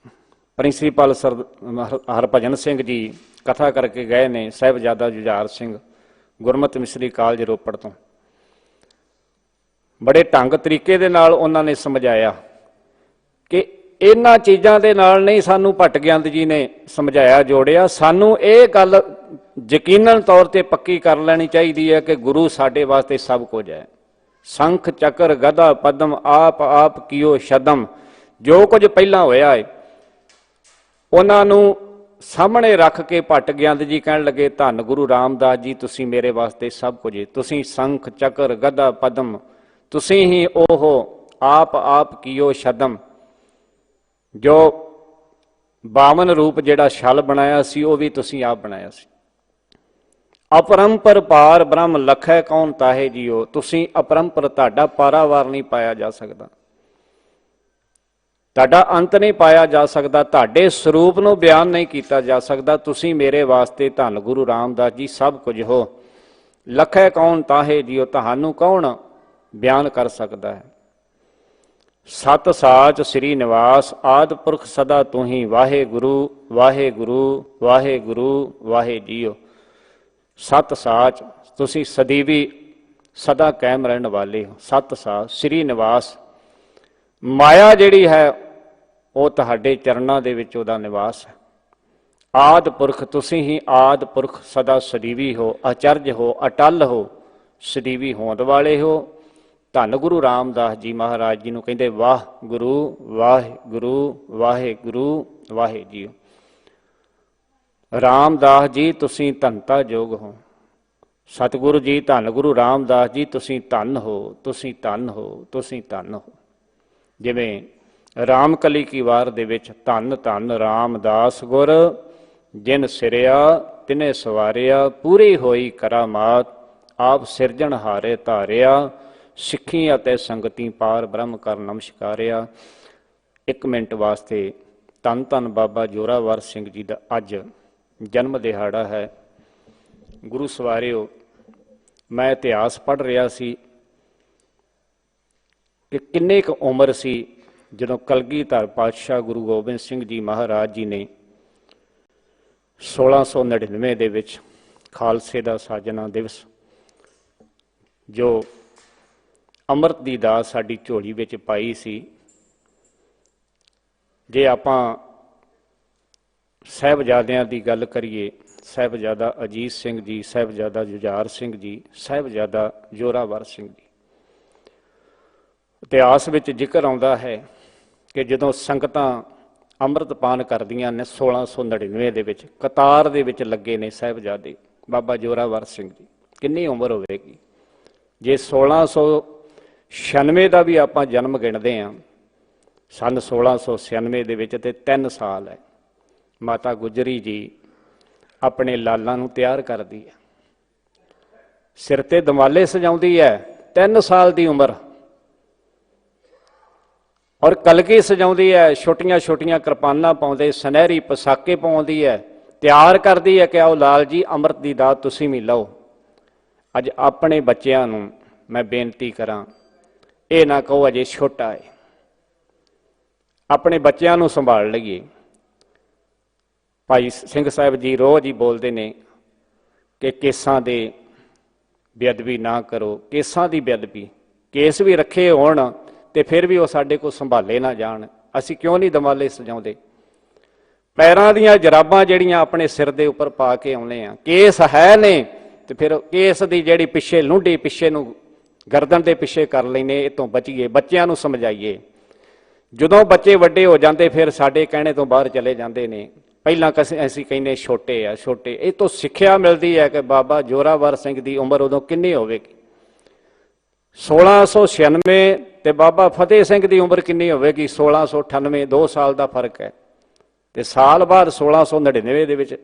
ਪ੍ਰਿੰਸੀਪਲ ਹਰਭਜਨ ਸਿੰਘ ਜੀ ਕਥਾ ਕਰਕੇ ਗਏ ਨੇ, ਸਾਹਿਬਜ਼ਾਦਾ ਜੁਝਾਰ ਸਿੰਘ ਗੁਰਮਤਿ ਮਿਸਰੀ ਕਾਲਜ ਰੋਪੜ ਤੋਂ। ਬੜੇ ਢੰਗ ਤਰੀਕੇ ਦੇ ਨਾਲ ਉਹਨਾਂ ਨੇ ਸਮਝਾਇਆ ਕਿ ਇਹਨਾਂ ਚੀਜ਼ਾਂ ਦੇ ਨਾਲ ਨਹੀਂ ਸਾਨੂੰ ਭੱਟ ਗਿਆਨਤ ਜੀ ਨੇ ਸਮਝਾਇਆ ਜੋੜਿਆ, ਸਾਨੂੰ ਇਹ ਗੱਲ ਯਕੀਨਨ ਤੌਰ ਤੇ ਪੱਕੀ ਕਰ ਲੈਣੀ ਚਾਹੀਦੀ ਹੈ ਕਿ ਗੁਰੂ ਸਾਡੇ ਵਾਸਤੇ ਸਭ ਕੁਝ ਹੈ। ਸੰਖ ਚੱਕਰ ਗਦਾ ਪਦਮ ਆਪ ਆਪ ਕੀਓ ਸ਼ਦਮ। ਜੋ ਕੁਝ ਪਹਿਲਾਂ ਹੋਇਆ ਹੈ ਉਹਨਾਂ ਨੂੰ ਸਾਹਮਣੇ ਰੱਖ ਕੇ ਭੱਟ ਗਿਆਨਤ ਜੀ ਕਹਿਣ ਲੱਗੇ, ਧੰਨ ਗੁਰੂ ਰਾਮਦਾਸ ਜੀ ਤੁਸੀਂ ਮੇਰੇ ਵਾਸਤੇ ਸਭ ਕੁਝ, ਤੁਸੀਂ ਸੰਖ ਚੱਕਰ ਗਦਾ ਪਦਮ, ਤੁਸੀਂ ਹੀ ਉਹ ਆਪ ਆਪ ਕੀਓ ਸ਼ਦਮ। ਜੋ 52 ਰੂਪ ਜਿਹੜਾ ਛਲ ਬਣਾਇਆ ਸੀ ਉਹ ਵੀ ਤੁਸੀਂ ਆਪ ਬਣਾਇਆ ਸੀ। ਅਪਰੰਪਰ ਪਾਰ ਬ੍ਰਹਮ ਲਖੈ ਕੌਣ ਤਾਹੇ ਜੀਓ। ਤੁਸੀਂ ਅਪਰੰਪਰ, ਤੁਹਾਡਾ ਪਾਰਾਵਾਰ ਨਹੀਂ ਪਾਇਆ ਜਾ ਸਕਦਾ, ਤੁਹਾਡਾ ਅੰਤ ਨਹੀਂ ਪਾਇਆ ਜਾ ਸਕਦਾ, ਤੁਹਾਡੇ ਸਰੂਪ ਨੂੰ ਬਿਆਨ ਨਹੀਂ ਕੀਤਾ ਜਾ ਸਕਦਾ। ਤੁਸੀਂ ਮੇਰੇ ਵਾਸਤੇ ਧੰਨ ਗੁਰੂ ਰਾਮਦਾਸ ਜੀ ਸਭ ਕੁਝ ਹੋ। ਲਖੈ ਕੌਣ ਤਾਹੇ ਜੀਓ, ਤੁਹਾਨੂੰ ਕੌਣ ਬਿਆਨ ਕਰ ਸਕਦਾ ਹੈ। ਸਤ ਸਾਚ ਸ੍ਰੀ ਨਿਵਾਸ ਆਦਿ ਪੁਰਖ ਸਦਾ ਤੂੰ ਹੀ ਵਾਹਿਗੁਰੂ ਵਾਹਿਗੁਰੂ ਵਾਹਿਗੁਰੂ ਵਾਹਿ ਜੀਓ। ਸਤ ਸਾਚ ਤੁਸੀਂ ਸਦੀਵੀ ਸਦਾ ਕਾਇਮ ਰਹਿਣ ਵਾਲੇ ਹੋ। ਸਤ ਸਾਚ ਸ੍ਰੀ ਨਿਵਾਸ ਮਾਇਆ ਜਿਹੜੀ ਹੈ ਉਹ ਤੁਹਾਡੇ ਚਰਨਾਂ ਦੇ ਵਿੱਚ ਉਹਦਾ ਨਿਵਾਸ ਹੈ। ਆਦਿ ਪੁਰਖ ਤੁਸੀਂ ਹੀ ਆਦਿ ਪੁਰਖ ਸਦਾ ਸਦੀਵੀ ਹੋ, ਅਚਰਜ ਹੋ, ਅਟਲ ਹੋ, ਸਦੀਵੀ ਹੋਂਦ ਵਾਲੇ ਹੋ। ਧੰਨ ਗੁਰੂ ਰਾਮਦਾਸ ਜੀ ਮਹਾਰਾਜ ਜੀ ਨੂੰ ਕਹਿੰਦੇ ਵਾਹ ਗੁਰੂ ਵਾਹਿਗੁਰੂ ਵਾਹਿਗੁਰੂ ਵਾਹਿ ਜੀਓ। ਰਾਮਦਾਸ ਜੀ ਤੁਸੀਂ ਧੰਨਤਾ ਯੋਗ ਹੋ। ਸਤਿਗੁਰੂ ਜੀ ਧੰਨ ਗੁਰੂ ਰਾਮਦਾਸ ਜੀ ਤੁਸੀਂ ਧੰਨ ਹੋ, ਤੁਸੀਂ ਧੰਨ ਹੋ, ਤੁਸੀਂ ਧੰਨ ਹੋ। ਜਿਵੇਂ ਰਾਮਕਲੀ ਕੀ ਵਾਰ ਦੇ ਵਿੱਚ ਧੰਨ ਧੰਨ ਰਾਮਦਾਸ ਗੁਰ ਜਿਨ ਸਿਰਿਆ ਤਿਨੇ ਸਵਾਰਿਆ ਪੂਰੀ ਹੋਈ ਕਰਾਮਾਤ ਆਪ ਸਿਰਜਣਹਾਰੇ ਧਾਰਿਆ ਸਿੱਖੀ ਅਤੇ ਸੰਗਤੀ ਪਾਰ ਬ੍ਰਹਮ ਕਰ ਨਮਸਕਾਰਿਆ। 1 ਮਿੰਟ ਵਾਸਤੇ ਧੰਨ ਧੰਨ ਬਾਬਾ ਜੋਰਾਵਰ ਸਿੰਘ ਜੀ ਦਾ ਅੱਜ ਜਨਮ ਦਿਹਾੜਾ ਹੈ। ਗੁਰੂ ਸਵਾਰਿਓ, ਮੈਂ ਇਤਿਹਾਸ ਪੜ੍ਹ ਰਿਹਾ ਸੀ ਕਿ ਕਿੰਨੇ ਕੁ ਉਮਰ ਸੀ ਜਦੋਂ ਕਲਗੀਧਰ ਪਾਤਸ਼ਾਹ ਗੁਰੂ ਗੋਬਿੰਦ ਸਿੰਘ ਜੀ ਮਹਾਰਾਜ ਜੀ ਨੇ 1699 ਦੇ ਵਿੱਚ ਖਾਲਸੇ ਦਾ ਸਾਜਨਾ ਦਿਵਸ ਜੋ ਅੰਮ੍ਰਿਤ ਦੀ ਦਾਤ ਸਾਡੀ ਝੋਲੀ ਵਿੱਚ ਪਾਈ ਸੀ। ਜੇ ਆਪਾਂ ਸਾਹਿਬਜ਼ਾਦਿਆਂ ਦੀ ਗੱਲ ਕਰੀਏ, ਸਾਹਿਬਜ਼ਾਦਾ ਅਜੀਤ ਸਿੰਘ ਜੀ, ਸਾਹਿਬਜ਼ਾਦਾ ਜੁਝਾਰ ਸਿੰਘ ਜੀ, ਸਾਹਿਬਜ਼ਾਦਾ ਜੋਰਾਵਰ ਸਿੰਘ ਜੀ, ਇਤਿਹਾਸ ਵਿੱਚ ਜ਼ਿਕਰ ਆਉਂਦਾ ਹੈ ਕਿ ਜਦੋਂ ਸੰਗਤਾਂ ਅੰਮ੍ਰਿਤਪਾਨ ਕਰਦੀਆਂ ਨੇ 1699 ਦੇ ਵਿੱਚ ਕਤਾਰ ਦੇ ਵਿੱਚ ਲੱਗੇ ਨੇ ਸਾਹਿਬਜ਼ਾਦੇ ਬਾਬਾ ਜੋਰਾਵਰ ਸਿੰਘ ਜੀ। ਕਿੰਨੀ ਉਮਰ ਹੋਵੇਗੀ? ਜੇ 1696 ਦਾ ਵੀ ਆਪਾਂ ਜਨਮ ਗਿਣਦੇ ਹਾਂ, ਸੰਨ 1696 ਦੇ ਵਿੱਚ ਤੇ 3 ਸਾਲ ਹੈ। ਮਾਤਾ ਗੁਜਰੀ ਜੀ ਆਪਣੇ ਲਾਲਾਂ ਨੂੰ ਤਿਆਰ ਕਰਦੀ ਹੈ, ਸਿਰ ਤੇ ਦਮਾਲੇ ਸਜਾਉਂਦੀ ਹੈ, 3 ਸਾਲ ਦੀ ਉਮਰ, ਔਰ ਕਲਗੀ ਸਜਾਉਂਦੀ ਹੈ, ਛੋਟੀਆਂ ਛੋਟੀਆਂ ਕਿਰਪਾਨਾਂ ਪਾਉਂਦੇ ਸੁਨਹਿਰੀ ਪਸਾਕੇ ਪਾਉਂਦੀ ਹੈ, ਤਿਆਰ ਕਰਦੀ ਹੈ ਕਿ ਆਓ ਲਾਲ ਜੀ ਅੰਮ੍ਰਿਤ ਦੀ ਦਾਤ ਤੁਸੀਂ ਵੀ ਲਓ। ਅੱਜ ਆਪਣੇ ਬੱਚਿਆਂ ਨੂੰ ਮੈਂ ਬੇਨਤੀ ਕਰਾਂ, ਇਹ ਨਾ ਕਹੋ ਅਜੇ ਛੋਟਾ ਹੈ, ਆਪਣੇ ਬੱਚਿਆਂ ਨੂੰ ਸੰਭਾਲ ਲਈਏ। ਭਾਈ ਸਿੰਘ ਸਾਹਿਬ ਜੀ ਰੋਜ਼ ਹੀ ਬੋਲਦੇ ਨੇ ਕਿ ਕੇਸਾਂ ਦੇ ਬੇਅਦਬੀ ਨਾ ਕਰੋ। ਕੇਸਾਂ ਦੀ ਬੇਅਦਬੀ, ਕੇਸ ਵੀ ਰੱਖੇ ਹੋਣ ਤੇ ਫਿਰ ਵੀ ਉਹ ਸਾਡੇ ਕੋਲ ਸੰਭਾਲੇ ਨਾ ਜਾਣ। ਅਸੀਂ ਕਿਉਂ ਨਹੀਂ ਦਮਾਲੇ ਸਜਾਉਂਦੇ? ਪੈਰਾਂ ਦੀਆਂ ਜਰਾਬਾਂ ਜਿਹੜੀਆਂ ਆਪਣੇ ਸਿਰ ਦੇ ਉੱਪਰ ਪਾ ਕੇ ਆਉਂਦੇ ਆ, ਕੇਸ ਹੈ ਨੇ ਤੇ ਫਿਰ ਕੇਸ ਦੀ ਜਿਹੜੀ ਪਿੱਛੇ ਲੁੰਡੀ ਪਿੱਛੇ ਨੂੰ ਗਰਦਨ ਦੇ ਪਿੱਛੇ ਕਰ ਲੈਨੇ, ਇਹ ਤੋਂ ਬਚੀਏ, ਬੱਚਿਆਂ ਨੂੰ ਸਮਝਾਈਏ। ਜਦੋਂ ਬੱਚੇ ਵੱਡੇ ਹੋ ਜਾਂਦੇ ਫਿਰ ਸਾਡੇ ਕਹਿਣੇ ਤੋਂ ਬਾਹਰ ਚਲੇ ਜਾਂਦੇ ਨੇ। ਪਹਿਲਾਂ ਅਸੀਂ ਕਹਿੰਦੇ ਛੋਟੇ ਆ ਛੋਟੇ। ਇਹ ਤੋਂ ਸਿੱਖਿਆ ਮਿਲਦੀ ਹੈ ਕਿ ਬਾਬਾ ਜੋਰਾਵਰ ਸਿੰਘ ਦੀ ਉਮਰ ਉਦੋਂ ਕਿੰਨੀ ਹੋਵੇਗੀ? 1696 ਤੇ ਬਾਬਾ ਫਤਿਹ ਸਿੰਘ ਦੀ ਉਮਰ ਕਿੰਨੀ ਹੋਵੇਗੀ? 1698। 2 ਸਾਲ ਦਾ ਫਰਕ ਹੈ। ਤੇ ਸਾਲ ਬਾਅਦ 1699 ਦੇ ਵਿੱਚ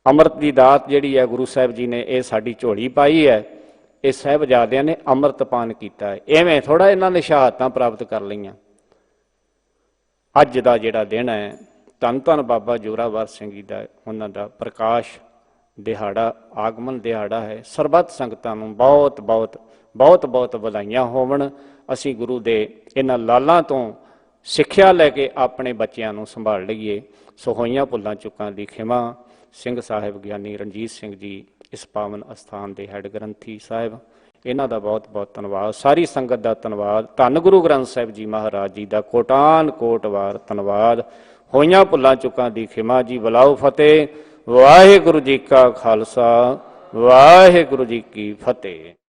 ਅੰਮ੍ਰਿਤ ਦੀ ਦਾਤ ਜਿਹੜੀ ਹੈ ਗੁਰੂ ਸਾਹਿਬ ਜੀ ਨੇ ਇਹ ਸਾਡੀ ਝੋਲੀ ਪਾਈ ਹੈ। ਇਹ ਸਾਹਿਬਜ਼ਾਦਿਆਂ ਨੇ ਅੰਮ੍ਰਿਤਪਾਨ ਕੀਤਾ ਹੈ। ਐਵੇਂ ਥੋੜਾ ਇਹਨਾਂ ਨੇ ਸ਼ਹਾਦਤਾਂ ਪ੍ਰਾਪਤ ਕਰ ਲਈਆਂ। ਅੱਜ ਦਾ ਜਿਹੜਾ ਦਿਨ ਹੈ, ਧੰਨ ਧੰਨ ਬਾਬਾ ਜੋਰਾਵਰ ਸਿੰਘ ਜੀ ਦਾ, ਉਹਨਾਂ ਦਾ ਪ੍ਰਕਾਸ਼ ਦਿਹਾੜਾ, ਆਗਮਨ ਦਿਹਾੜਾ ਹੈ। ਸਰਬੱਤ ਸੰਗਤਾਂ ਨੂੰ ਬਹੁਤ ਬਹੁਤ ਬਹੁਤ ਬਹੁਤ ਵਧਾਈਆਂ ਹੋਵਣ। ਅਸੀਂ ਗੁਰੂ ਦੇ ਇਹਨਾਂ ਲਾਲਾਂ ਤੋਂ ਸਿੱਖਿਆ ਲੈ ਕੇ ਆਪਣੇ ਬੱਚਿਆਂ ਨੂੰ ਸੰਭਾਲ ਲਈਏ। ਸੋ ਹੋਈਆਂ ਭੁੱਲਾਂ ਚੁੱਕਾਂ ਦੀ ਖਿਮਾ। ਸਿੰਘ ਸਾਹਿਬ ਗਿਆਨੀ ਰਣਜੀਤ ਸਿੰਘ ਜੀ, ਇਸ ਪਾਵਨ ਅਸਥਾਨ ਦੇ ਹੈੱਡ ਗ੍ਰੰਥੀ ਸਾਹਿਬ, ਇਹਨਾਂ ਦਾ ਬਹੁਤ ਬਹੁਤ ਧੰਨਵਾਦ। ਸਾਰੀ ਸੰਗਤ ਦਾ ਧੰਨਵਾਦ। ਧੰਨ ਗੁਰੂ ਗ੍ਰੰਥ ਸਾਹਿਬ ਜੀ ਮਹਾਰਾਜ ਜੀ ਦਾ ਕੋਟਾਨ ਕੋਟ ਵਾਰ ਧੰਨਵਾਦ। ਹੋਈਆਂ ਭੁੱਲਾਂ ਚੁੱਕਾਂ ਦੀ ਖਿਮਾ ਜੀ। ਬੁਲਾਓ ਫਤਿਹ। ਵਾਹਿਗੁਰੂ ਜੀ ਕਾ ਖਾਲਸਾ, ਵਾਹਿਗੁਰੂ ਜੀ ਕੀ ਫਤਿਹ।